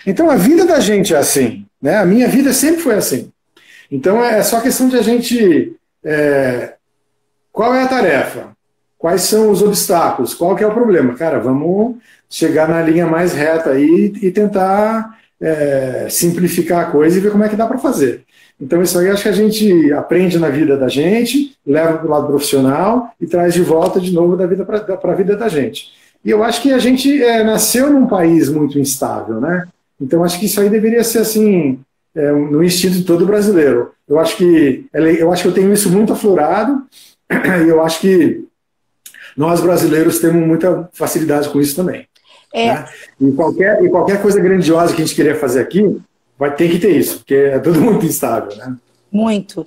Então a vida da gente é assim, né? A minha vida sempre foi assim. Então é só questão de a gente... qual é a tarefa? Quais são os obstáculos? Qual que é o problema? Cara, vamos chegar na linha mais reta aí e tentar simplificar a coisa e ver como é que dá para fazer. Então isso aí acho que a gente aprende na vida da gente, leva para o lado profissional e traz de volta de novo da vida para a vida da gente. E eu acho que a gente nasceu num país muito instável, né? Então, acho que isso aí deveria ser assim, no instinto de todo brasileiro. Eu acho que eu tenho isso muito aflorado, e eu acho que nós brasileiros temos muita facilidade com isso também. Né? E qualquer coisa grandiosa que a gente querer fazer aqui, vai ter que ter isso, porque é tudo muito instável, né? Muito.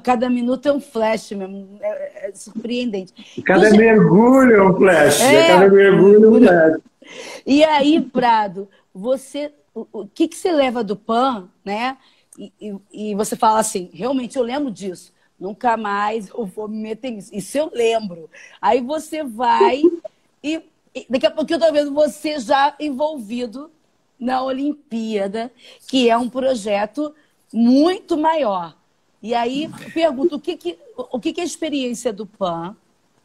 Cada minuto é um flash mesmo. É surpreendente. Cada mergulho é um flash. Cada mergulho é um flash. E aí, Prado, o que você leva do PAN, né? E você fala assim, realmente eu lembro disso. Nunca mais eu vou me meter nisso. Isso eu lembro. Aí você vai e daqui a pouco eu tô vendo você já envolvido na Olimpíada, que é um projeto muito maior. E aí, pergunto, o que a experiência do PAN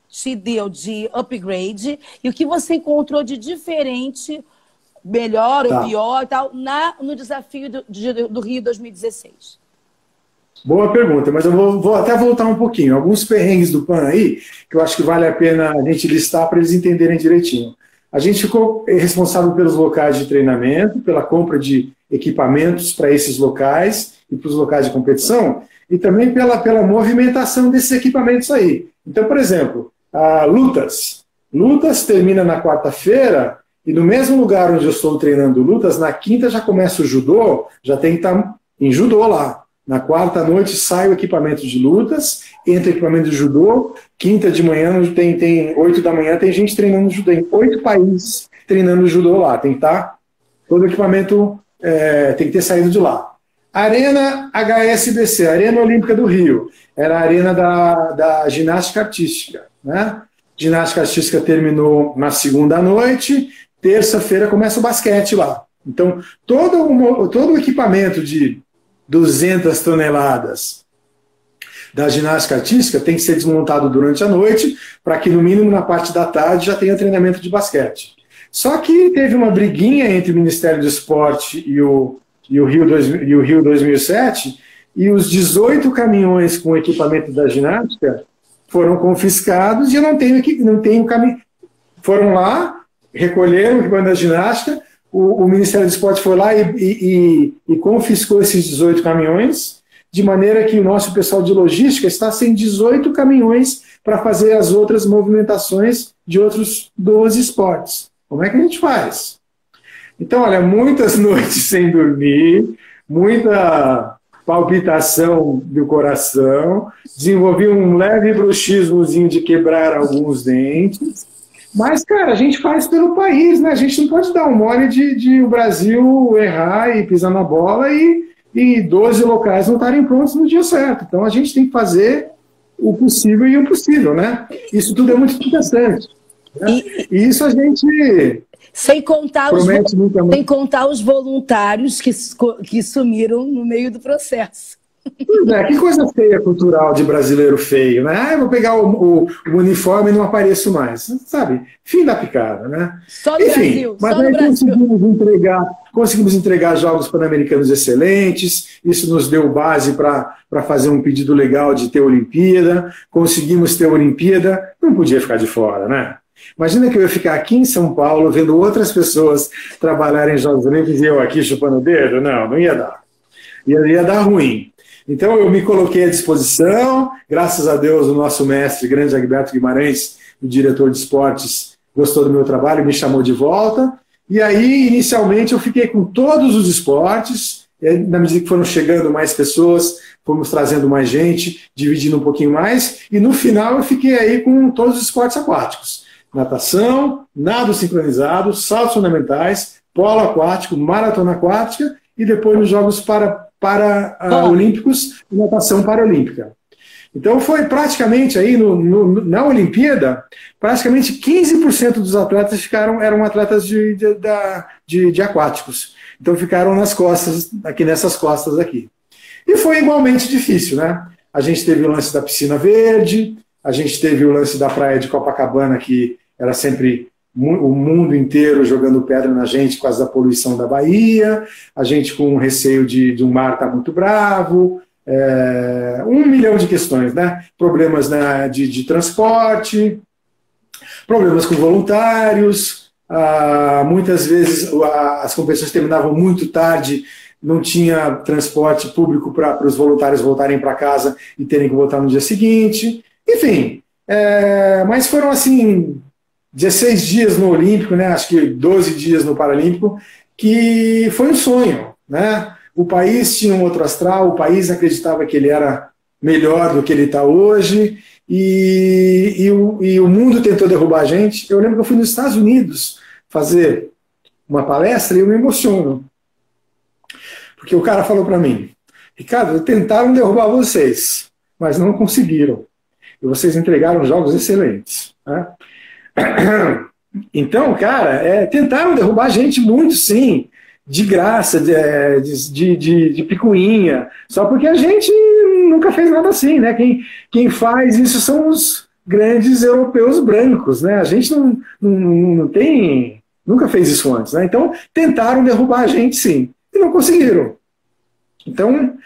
te deu de upgrade e o que você encontrou de diferente, melhor ou pior, e tal, no desafio do Rio 2016? Boa pergunta, mas eu vou até voltar um pouquinho. Alguns perrengues do PAN aí, que eu acho que vale a pena a gente listar para eles entenderem direitinho. A gente ficou responsável pelos locais de treinamento, pela compra de equipamentos para esses locais e para os locais de competição, e também pela movimentação desses equipamentos aí. Então, por exemplo, a Lutas. Lutas termina na quarta-feira, e no mesmo lugar onde eu estou treinando Lutas, na quinta já começa o judô, já tem que estar em judô lá. Na quarta noite sai o equipamento de Lutas, entra o equipamento de judô, quinta de manhã, tem 8 da manhã, tem gente treinando judô, em 8 países treinando judô lá, tem que estar, todo o equipamento tem que ter saído de lá. Arena HSBC, Arena Olímpica do Rio, era a arena da ginástica artística, né? Ginástica artística terminou na segunda noite, terça-feira começa o basquete lá. Então, todo o equipamento de 200 toneladas da ginástica artística tem que ser desmontado durante a noite para que, no mínimo, na parte da tarde já tenha treinamento de basquete. Só que teve uma briguinha entre o Ministério do Esporte e o Rio 2007, e os 18 caminhões com equipamento da ginástica foram confiscados e eu não tenho caminhão. Foram lá, recolheram o equipamento da ginástica, o Ministério do Esporte foi lá e confiscou esses 18 caminhões, de maneira que o nosso pessoal de logística está sem 18 caminhões para fazer as outras movimentações de outros 12 esportes. Como é que a gente faz? Então, olha, muitas noites sem dormir, muita palpitação do coração, desenvolvi um leve bruxismozinho de quebrar alguns dentes. Mas, cara, a gente faz pelo país, né? A gente não pode dar um mole de o Brasil errar e pisar na bola e 12 locais não estarem prontos no dia certo. Então, a gente tem que fazer o possível e o impossível, né? Isso tudo é muito interessante. Né? E isso a gente... Sem contar os voluntários que sumiram no meio do processo. Que coisa feia cultural de brasileiro feio, né? Eu vou pegar o uniforme e não apareço mais, sabe? Fim da picada, né? Só no Brasil. Mas só aí no Brasil. conseguimos entregar jogos pan-americanos excelentes, isso nos deu base para fazer um pedido legal de ter Olimpíada, conseguimos ter Olimpíada, não podia ficar de fora, né? Imagina que eu ia ficar aqui em São Paulo vendo outras pessoas trabalharem em Jogos Olímpicos e eu aqui chupando o dedo? Não ia dar. Ia dar ruim. Então eu me coloquei à disposição, graças a Deus o nosso mestre, grande Agberto Guimarães, o diretor de esportes, gostou do meu trabalho, me chamou de volta, e aí inicialmente eu fiquei com todos os esportes, na medida que foram chegando mais pessoas, fomos trazendo mais gente, dividindo um pouquinho mais, e no final eu fiquei aí com todos os esportes aquáticos, natação, nado sincronizado, saltos fundamentais, polo aquático, maratona aquática, e depois nos Jogos Olímpicos e natação paralímpica. Então foi praticamente aí na Olimpíada, praticamente 15% dos atletas eram atletas de aquáticos. Então ficaram nas costas, aqui nessas costas aqui. E foi igualmente difícil, né? A gente teve o lance da piscina verde, a gente teve o lance da praia de Copacabana, que era sempre o mundo inteiro jogando pedra na gente por causa da poluição da Bahia, a gente com receio de um mar estar muito bravo, 1 milhão de questões, né? Problemas de transporte, problemas com voluntários, Muitas vezes as competições terminavam muito tarde, não tinha transporte público para os voluntários voltarem para casa e terem que voltar no dia seguinte. Enfim, mas foram assim 16 dias no Olímpico, né? Acho que 12 dias no Paralímpico, que foi um sonho, né? O país tinha um outro astral, o país acreditava que ele era melhor do que ele está hoje, e o mundo tentou derrubar a gente. Eu lembro que eu fui nos Estados Unidos fazer uma palestra e eu me emociono, porque o cara falou para mim: Ricardo, tentaram derrubar vocês, mas não conseguiram, e vocês entregaram jogos excelentes, né? Então, cara, tentaram derrubar a gente muito, sim, de graça, de picuinha, só porque a gente nunca fez nada assim, né? Quem faz isso são os grandes europeus brancos, né? A gente não tem, nunca fez isso antes, né? Então, tentaram derrubar a gente, sim, e não conseguiram. Então,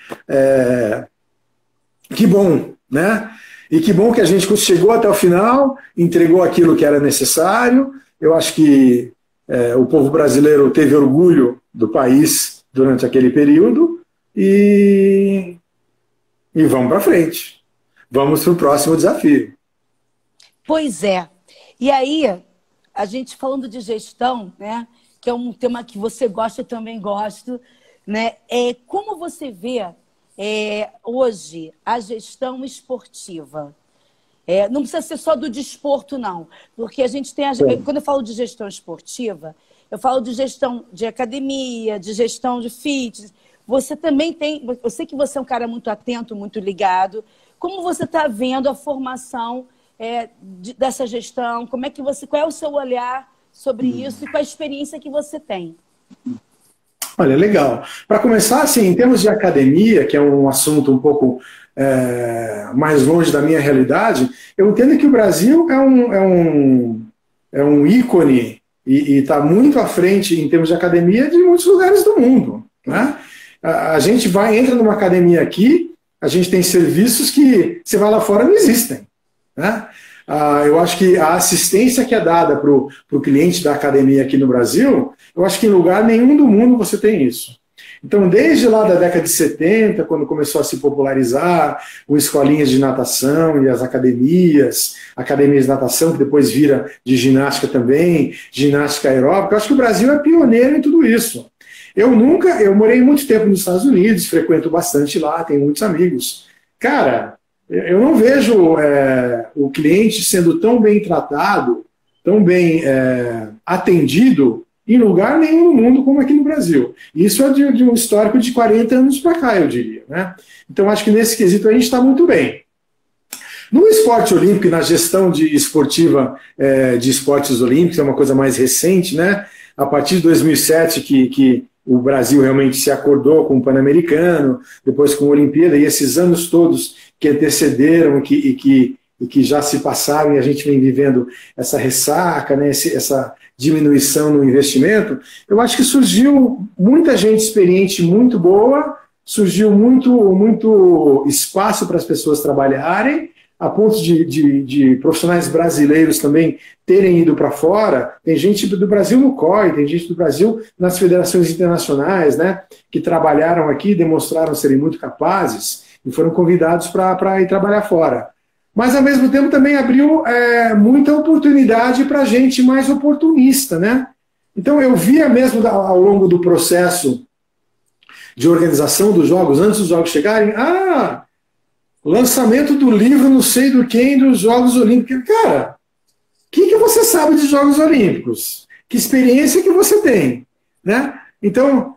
que bom, né? E que bom que a gente chegou até o final, entregou aquilo que era necessário. Eu acho que o povo brasileiro teve orgulho do país durante aquele período e vamos para frente. Vamos para o próximo desafio. Pois é. E aí, a gente falando de gestão, né, que é um tema que você gosta, eu também gosto, né? Como você vê hoje a gestão esportiva? Não precisa ser só do desporto, não. Porque a gente tem... Quando eu falo de gestão esportiva, eu falo de gestão de academia, de gestão de fitness. Você também tem... Eu sei que você é um cara muito atento, muito ligado. Como você está vendo a formação dessa gestão? Qual é o seu olhar sobre isso e qual a experiência que você tem? Olha, legal. Para começar, assim, em termos de academia, que é um assunto um pouco mais longe da minha realidade, eu entendo que o Brasil é um ícone e está muito à frente em termos de academia de muitos lugares do mundo, né? A gente entra numa academia aqui, a gente tem serviços que você vai lá fora não existem, né? Eu acho que a assistência que é dada para o cliente da academia aqui no Brasil, eu acho que em lugar nenhum do mundo você tem isso. Então, desde lá da década de 70, quando começou a se popularizar as escolinhas de natação e as academias de natação, que depois vira de ginástica também, ginástica aeróbica, eu acho que o Brasil é pioneiro em tudo isso. Eu morei muito tempo nos Estados Unidos, frequento bastante lá, tenho muitos amigos. Cara, eu não vejo o cliente sendo tão bem tratado, tão bem atendido em lugar nenhum no mundo como aqui no Brasil. Isso é de um histórico de 40 anos para cá, eu diria, né? Então, acho que nesse quesito a gente está muito bem. No esporte olímpico e na gestão esportiva de esportes olímpicos, é uma coisa mais recente, né? A partir de 2007 que o Brasil realmente se acordou com o Pan-Americano, depois com a Olimpíada, e esses anos todos que antecederam e que já se passaram, e a gente vem vivendo essa ressaca, né, essa diminuição no investimento, eu acho que surgiu muita gente experiente muito boa, surgiu muito espaço para as pessoas trabalharem, a ponto de profissionais brasileiros também terem ido para fora. Tem gente do Brasil no COI, tem gente do Brasil nas federações internacionais, né, que trabalharam aqui, demonstraram serem muito capazes e foram convidados para ir trabalhar fora. Mas, ao mesmo tempo, também abriu muita oportunidade para gente mais oportunista, né? Então, eu via mesmo ao longo do processo de organização dos jogos, antes dos jogos chegarem, lançamento do livro não sei do quem dos Jogos Olímpicos. Cara, o que você sabe de Jogos Olímpicos? Que experiência que você tem, né? Então,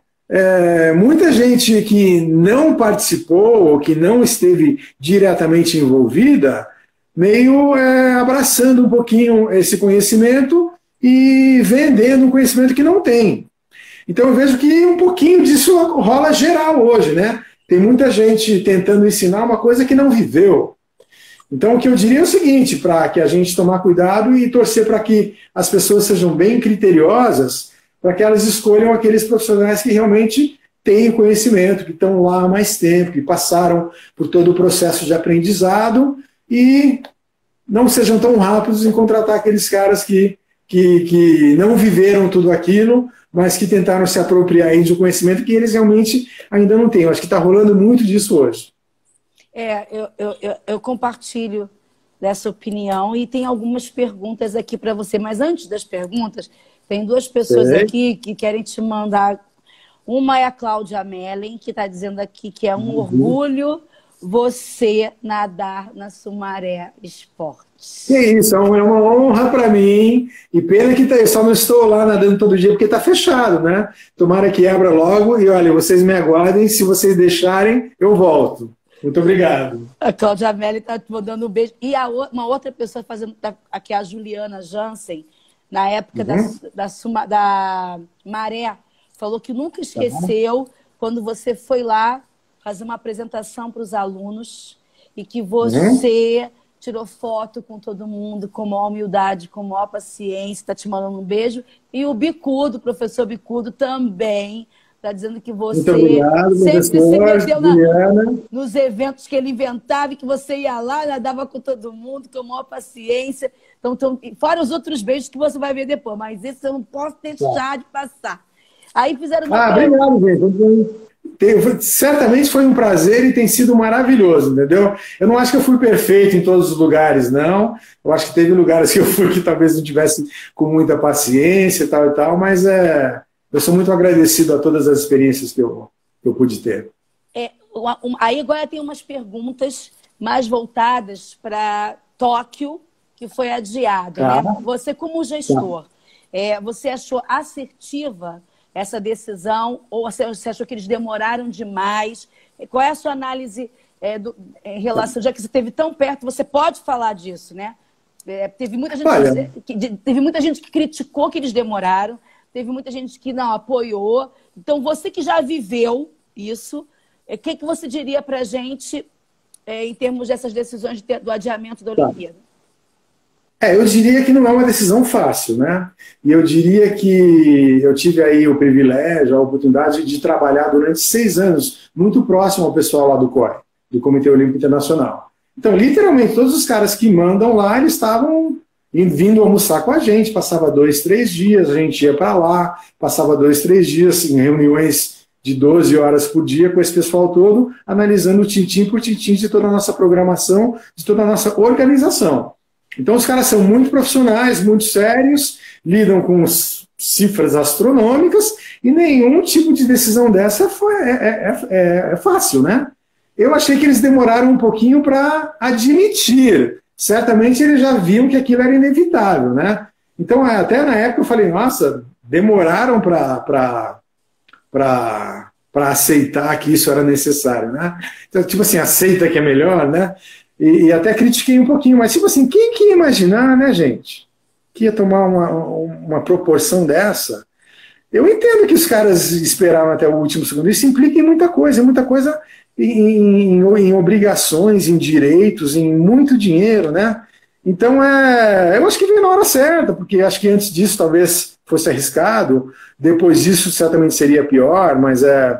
muita gente que não participou ou que não esteve diretamente envolvida, meio abraçando um pouquinho esse conhecimento e vendendo um conhecimento que não tem. Então eu vejo que um pouquinho disso rola geral hoje, né? Tem muita gente tentando ensinar uma coisa que não viveu. Então o que eu diria é o seguinte, para que a gente tomar cuidado e torcer para que as pessoas sejam bem criteriosas, para que elas escolham aqueles profissionais que realmente têm conhecimento, que estão lá há mais tempo, que passaram por todo o processo de aprendizado e não sejam tão rápidos em contratar aqueles caras que que não viveram tudo aquilo, mas que tentaram se apropriar aí de um conhecimento que eles realmente ainda não têm. Eu acho que está rolando muito disso hoje. Eu compartilho dessa opinião e tem algumas perguntas aqui para você. Mas antes das perguntas, tem duas pessoas aqui que querem te mandar. Uma é a Cláudia Mellen, que está dizendo aqui que é um orgulho você nadar na Sumaré Esportes. Que isso, é uma honra para mim. E pena que eu só não estou lá nadando todo dia porque está fechado, né? Tomara que abra logo. E olha, vocês me aguardem. Se vocês deixarem, eu volto. Muito obrigado. A Cláudia Melli está te mandando um beijo. E uma outra pessoa fazendo aqui, a Juliana Jansen, na época da Maré, falou que nunca esqueceu quando você foi lá fazer uma apresentação para os alunos e que você tirou foto com todo mundo, com maior humildade, com maior paciência, está te mandando um beijo. E o Bicudo, o professor Bicudo, também está dizendo que você sempre se meteu nos eventos que ele inventava e que você ia lá, nadava com todo mundo, com maior paciência. Então, fora os outros beijos que você vai ver depois, mas esse eu não posso deixar de passar. Aí fizeram uma pergunta. Obrigado, gente. Certamente foi um prazer e tem sido maravilhoso, entendeu? Eu não acho que eu fui perfeito em todos os lugares, não. Eu acho que teve lugares que eu fui que talvez não tivesse com muita paciência e tal, mas eu sou muito agradecido a todas as experiências que eu pude ter. Aí agora tem umas perguntas mais voltadas para Tóquio, que foi adiado. Né? Você, como gestor, você achou assertiva essa decisão ou você achou que eles demoraram demais? Qual é a sua análise em relação, já que você esteve tão perto, você pode falar disso, né? Teve muita gente que criticou que eles demoraram, teve muita gente que não apoiou. Então, você que já viveu isso, o que você diria para a gente em termos dessas decisões do adiamento da Olimpíada? Eu diria que não é uma decisão fácil, né? E eu diria que eu tive aí o privilégio, a oportunidade de trabalhar durante 6 anos, muito próximo ao pessoal lá do COI, do Comitê Olímpico Internacional. Então, literalmente, todos os caras que mandam lá, eles estavam vindo almoçar com a gente, passava 2, 3 dias, a gente ia para lá, passava 2, 3 dias em reuniões de 12 horas por dia com esse pessoal todo, analisando tintim por tintim de toda a nossa programação, de toda a nossa organização. Então, os caras são muito profissionais, muito sérios, lidam com cifras astronômicas e nenhum tipo de decisão dessa é fácil, né? Eu achei que eles demoraram um pouquinho para admitir. Certamente eles já viam que aquilo era inevitável, né? Então, até na época eu falei, nossa, demoraram para aceitar que isso era necessário, né? Então, tipo assim, aceita que é melhor, né? E até critiquei um pouquinho, mas tipo assim, quem que ia imaginar, né, gente, que ia tomar uma proporção dessa? Eu entendo que os caras esperaram até o último segundo, isso implica em muita coisa em obrigações, em direitos, em muito dinheiro, né? Então, eu acho que veio na hora certa, porque acho que antes disso talvez fosse arriscado, depois disso certamente seria pior, mas é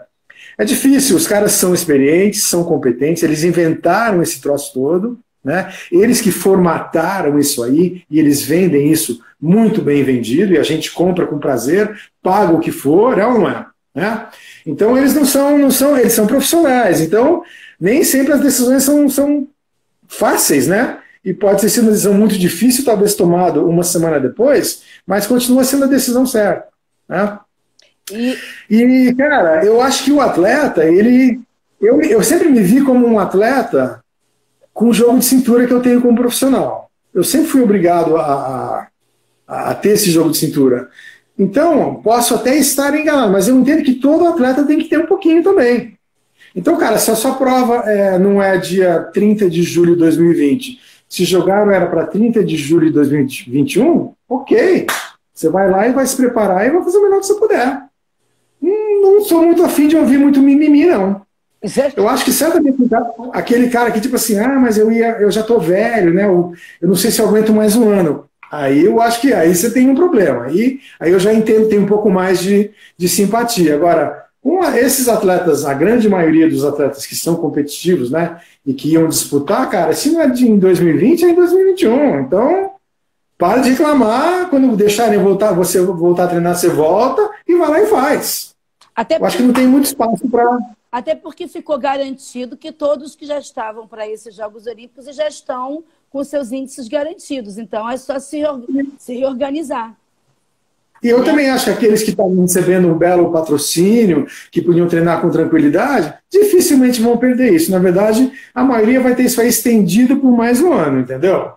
difícil, os caras são experientes, são competentes, eles inventaram esse troço todo, né? Eles que formataram isso aí, e eles vendem isso muito bem vendido, e a gente compra com prazer, paga o que for, ou não é? Né? Então eles não são, eles são profissionais, então nem sempre as decisões são fáceis, né? E pode ter sido uma decisão muito difícil, talvez tomada uma semana depois, mas continua sendo a decisão certa, né? E, cara, eu acho que o atleta, eu sempre me vi como um atleta com o jogo de cintura que eu tenho como profissional. Eu sempre fui obrigado a ter esse jogo de cintura. Então, posso até estar enganado, mas eu entendo que todo atleta tem que ter um pouquinho também. Então, cara, se a sua prova não é dia 30 de julho de 2020, se jogaram era para 30 de julho de 2021, ok. Você vai lá e vai se preparar e vai fazer o melhor que você puder. Não sou muito afim de ouvir muito mimimi, não. Eu acho que certamente aquele cara que tipo assim, mas eu já tô velho, né? Eu não sei se eu aguento mais um ano. Aí eu acho que aí você tem um problema. Aí eu já entendo, tem um pouco mais de simpatia. Agora, esses atletas, a grande maioria dos atletas que são competitivos, né? E que iam disputar, cara, se não é em 2020, é em 2021. Então, Para de reclamar, quando deixarem voltar, você voltar a treinar, você volta e vai lá e faz. Até Eu acho que não tem muito espaço para... Até porque ficou garantido que todos que já estavam para esses Jogos Olímpicos já estão com seus índices garantidos. Então, é só se reorganizar. E eu também acho que aqueles que estavam recebendo um belo patrocínio, que podiam treinar com tranquilidade, dificilmente vão perder isso. Na verdade, a maioria vai ter isso aí estendido por mais um ano, entendeu?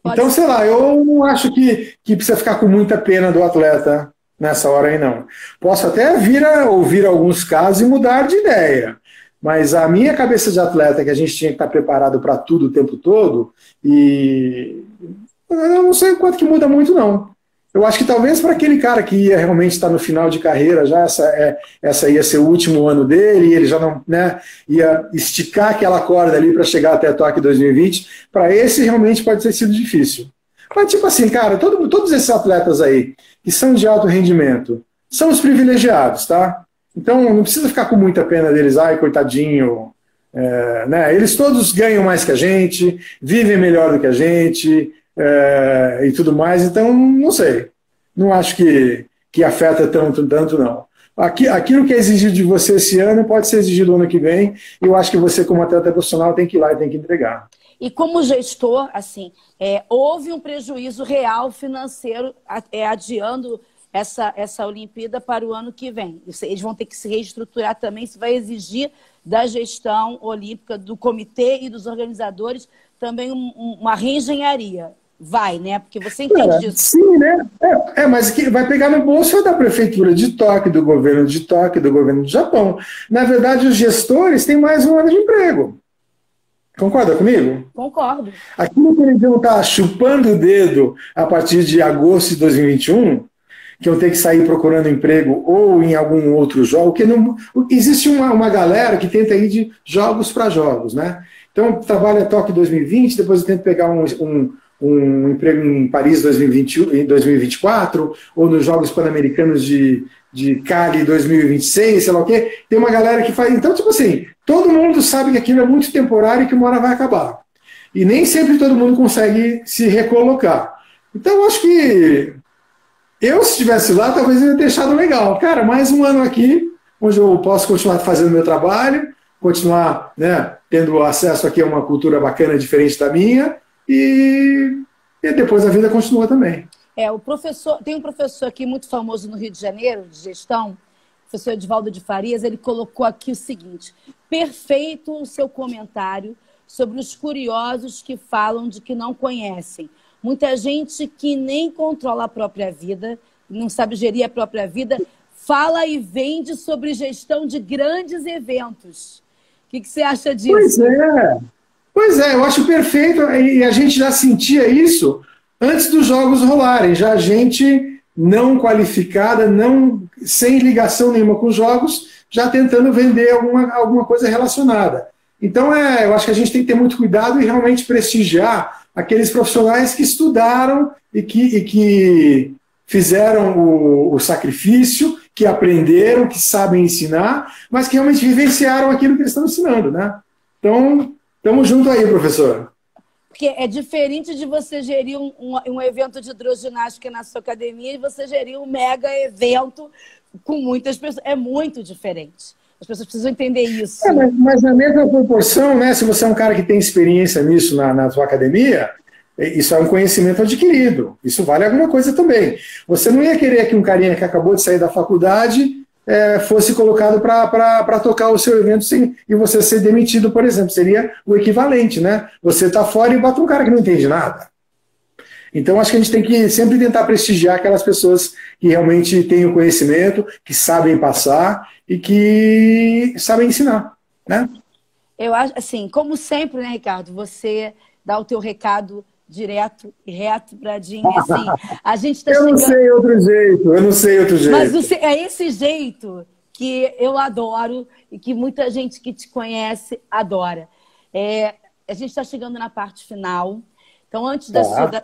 Então, sei lá, eu não acho que precisa ficar com muita pena do atleta nessa hora aí, não. Posso até vir a ouvir alguns casos e mudar de ideia, mas a minha cabeça de atleta, que a gente tinha que estar preparado para tudo o tempo todo, e eu não sei o quanto que muda muito, não. Eu acho que talvez para aquele cara que ia realmente estar no final de carreira, já essa ia ser o último ano dele, e ele já não, né, ia esticar aquela corda ali para chegar até Tóquio 2020, para esse realmente pode ter sido difícil. Mas tipo assim, cara, todos esses atletas aí, que são de alto rendimento, são os privilegiados, tá? Então não precisa ficar com muita pena deles, ai, coitadinho, né? Eles todos ganham mais que a gente, vivem melhor do que a gente, e tudo mais, então não sei, não acho que afeta tanto, não. Aquilo que é exigido de você esse ano pode ser exigido no ano que vem, e eu acho que você, como atleta profissional, tem que ir lá e tem que entregar. E como gestor, assim, houve um prejuízo real financeiro adiando essa Olimpíada para o ano que vem. Eles vão ter que se reestruturar também, isso vai exigir da gestão olímpica, do comitê e dos organizadores também uma reengenharia. Vai, né? Porque você entende disso. Sim, né? Mas que vai pegar no bolso da prefeitura de Tóquio, do governo de Tóquio, do governo do Japão. Na verdade, os gestores têm mais um ano de emprego. Concorda comigo? Concordo. Aquilo que eles vão estar chupando o dedo a partir de agosto de 2021, que vão ter que sair procurando emprego ou em algum outro jogo, que não, existe uma galera que tenta ir de jogos para jogos, né? Então, trabalha Tóquio 2020, depois tenta pegar um emprego em Paris 2021, em 2024, ou nos Jogos Pan-Americanos de Cali 2026, sei lá o quê. Tem uma galera que faz... Então, tipo assim, todo mundo sabe que aquilo é muito temporário e que uma hora vai acabar. E nem sempre todo mundo consegue se recolocar. Então, eu acho que eu, se estivesse lá, talvez eu ia ter deixado legal. Cara, mais um ano aqui, onde eu posso continuar fazendo meu trabalho, continuar, né, tendo acesso aqui a uma cultura bacana, diferente da minha, e depois a vida continua também. Tem um professor aqui muito famoso no Rio de Janeiro, de gestão, o professor Edivaldo de Farias, ele colocou aqui o seguinte: perfeito o seu comentário sobre os curiosos que falam de que não conhecem. Muita gente que nem controla a própria vida, não sabe gerir a própria vida, fala e vende sobre gestão de grandes eventos. O que você acha disso? Pois é, eu acho perfeito, e a gente já sentia isso antes dos jogos rolarem, já gente não qualificada, sem ligação nenhuma com os jogos, já tentando vender alguma coisa relacionada. Então, eu acho que a gente tem que ter muito cuidado e realmente prestigiar aqueles profissionais que estudaram e que fizeram o sacrifício, que aprenderam, que sabem ensinar, mas que realmente vivenciaram aquilo que eles estão ensinando, né? Então, estamos junto aí, professor. Porque é diferente de você gerir um evento de hidroginástica na sua academia e você gerir um mega evento com muitas pessoas. É muito diferente. As pessoas precisam entender isso. Mas na mesma proporção, né, se você é um cara que tem experiência nisso na sua academia, isso é um conhecimento adquirido. Isso vale alguma coisa também. Você não ia querer que um carinha que acabou de sair da faculdade fosse colocado para tocar o seu evento e você ser demitido, por exemplo. Seria o equivalente, né? Você está fora e bota um cara que não entende nada. Então, acho que a gente tem que sempre tentar prestigiar aquelas pessoas que realmente têm o conhecimento, que sabem passar e que sabem ensinar, né? Eu acho, assim, como sempre, né, Ricardo, você dá o teu recado direto e reto pra Dinha, assim, a gente tá eu não sei outro jeito. Mas é esse jeito que eu adoro e que muita gente que te conhece adora. A gente está chegando na parte final. Então, antes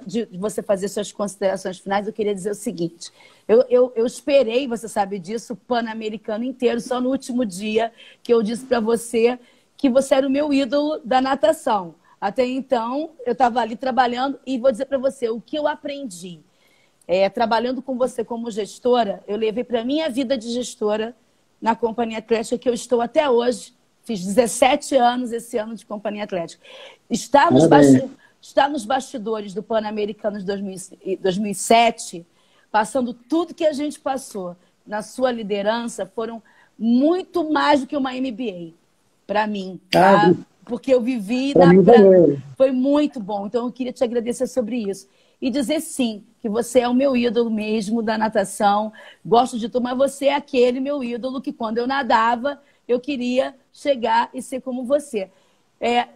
de você fazer suas considerações finais, eu queria dizer o seguinte. Eu esperei, você sabe disso, o Pan-Americano inteiro, só no último dia que eu disse para você que você era o meu ídolo da natação. Até então, eu estava ali trabalhando e vou dizer para você, o que eu aprendi trabalhando com você como gestora, eu levei para a minha vida de gestora na Companhia Atlética, que eu estou até hoje. Fiz 17 anos esse ano de Companhia Atlética. Está nos bastidores do Pan-Americano de 2007, passando tudo que a gente passou na sua liderança, foram muito mais do que uma MBA para mim. Tá? Porque eu vivi... Foi muito bom. Então, eu queria te agradecer sobre isso. E dizer sim, que você é o meu ídolo mesmo da natação. Gosto de tu, mas você é aquele meu ídolo que quando eu nadava, eu queria chegar e ser como você.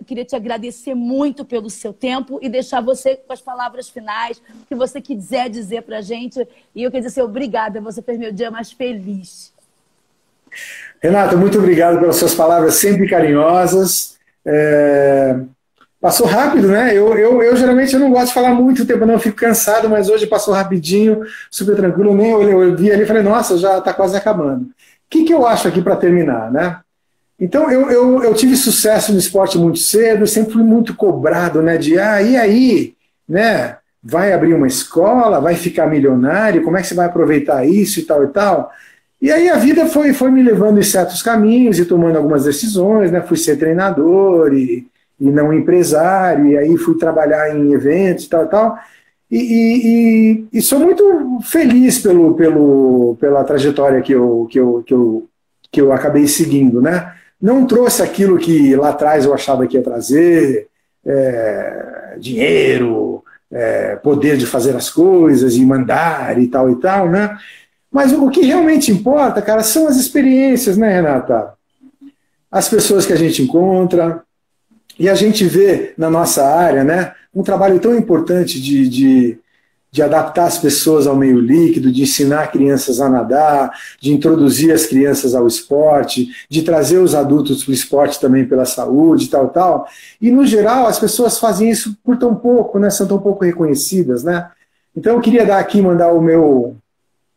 Queria te agradecer muito pelo seu tempo e deixar você com as palavras finais, o que você quiser dizer pra gente. E eu queria dizer obrigada, você fez meu dia mais feliz. Renata, muito obrigado pelas suas palavras sempre carinhosas. Passou rápido, né? Eu geralmente não gosto de falar muito tempo, não, eu fico cansado, mas hoje passou rapidinho, super tranquilo. Nem eu vi ali e falei, nossa, já está quase acabando. O que eu acho aqui para terminar, né? Então, eu tive sucesso no esporte muito cedo, sempre fui muito cobrado, né? E aí, né? Vai abrir uma escola, vai ficar milionário, como é que você vai aproveitar isso e tal e tal? E aí a vida foi me levando em certos caminhos e tomando algumas decisões, né? Fui ser treinador e não empresário, e aí fui trabalhar em eventos e tal e tal. E sou muito feliz pela trajetória que eu acabei seguindo, né? Não trouxe aquilo que lá atrás eu achava que ia trazer, dinheiro, poder de fazer as coisas e mandar e tal, né? Mas o que realmente importa, cara, são as experiências, né, Renata? As pessoas que a gente encontra, e a gente vê na nossa área, né, um trabalho tão importante de adaptar as pessoas ao meio líquido, de ensinar crianças a nadar, de introduzir as crianças ao esporte, de trazer os adultos para o esporte também pela saúde, tal. E, no geral, as pessoas fazem isso por tão pouco, né, são tão pouco reconhecidas, né? Então, eu queria mandar o meu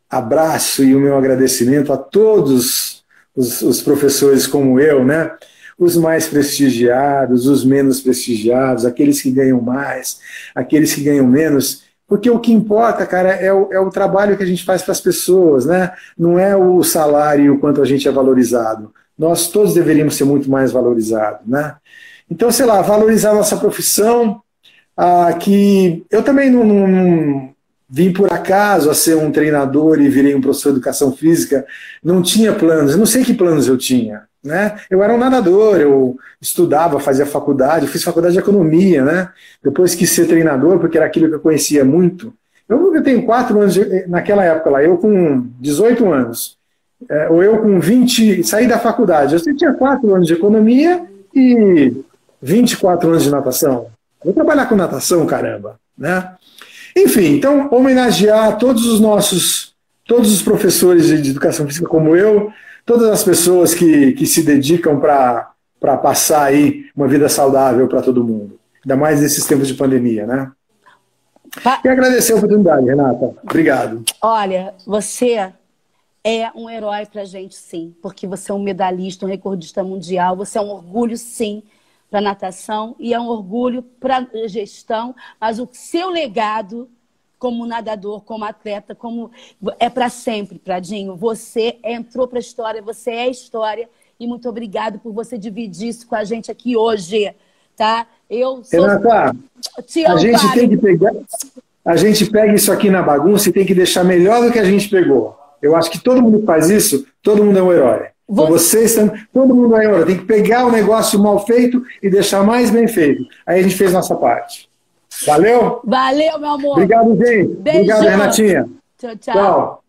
abraço e o meu agradecimento a todos os professores como eu, né? Os mais prestigiados, os menos prestigiados, aqueles que ganham mais, aqueles que ganham menos, porque o que importa, cara, é o trabalho que a gente faz para as pessoas, né? Não é o salário e o quanto a gente é valorizado. Nós todos deveríamos ser muito mais valorizados, né? Então, sei lá, valorizar a nossa profissão, que eu também não vim por acaso a ser um treinador e virei um professor de educação física, não tinha planos, eu não sei que planos eu tinha, né? Eu era um nadador, eu estudava, fazia faculdade, eu fiz faculdade de economia, né? Depois quis ser treinador, porque era aquilo que eu conhecia muito. Eu tenho 4 anos, naquela época lá, eu com 18 anos, ou eu com 20, saí da faculdade, eu tinha 4 anos de economia e 24 anos de natação. Vou trabalhar com natação, caramba, né? Enfim, então, homenagear todos os professores de educação física como eu, todas as pessoas que se dedicam para passar aí uma vida saudável para todo mundo. Ainda mais nesses tempos de pandemia, né? E agradecer a oportunidade, Renata. Obrigado. Olha, você é um herói para a gente, sim, porque você é um medalhista, um recordista mundial, você é um orgulho, sim, para a natação e é um orgulho para a gestão, mas o seu legado como nadador, como atleta, é para sempre, Pradinho. Você entrou para a história, você é história e muito obrigado por você dividir isso com a gente aqui hoje, tá? Renata, te amo, a gente pega isso aqui na bagunça e tem que deixar melhor do que a gente pegou. Eu acho que todo mundo que faz isso, todo mundo é um herói. Todo mundo é um herói. Tem que pegar o negócio mal feito e deixar mais bem feito. Aí a gente fez nossa parte. Valeu? Valeu, meu amor. Obrigado, gente. Beijão. Obrigado, Renatinha. Tchau, tchau. Tchau.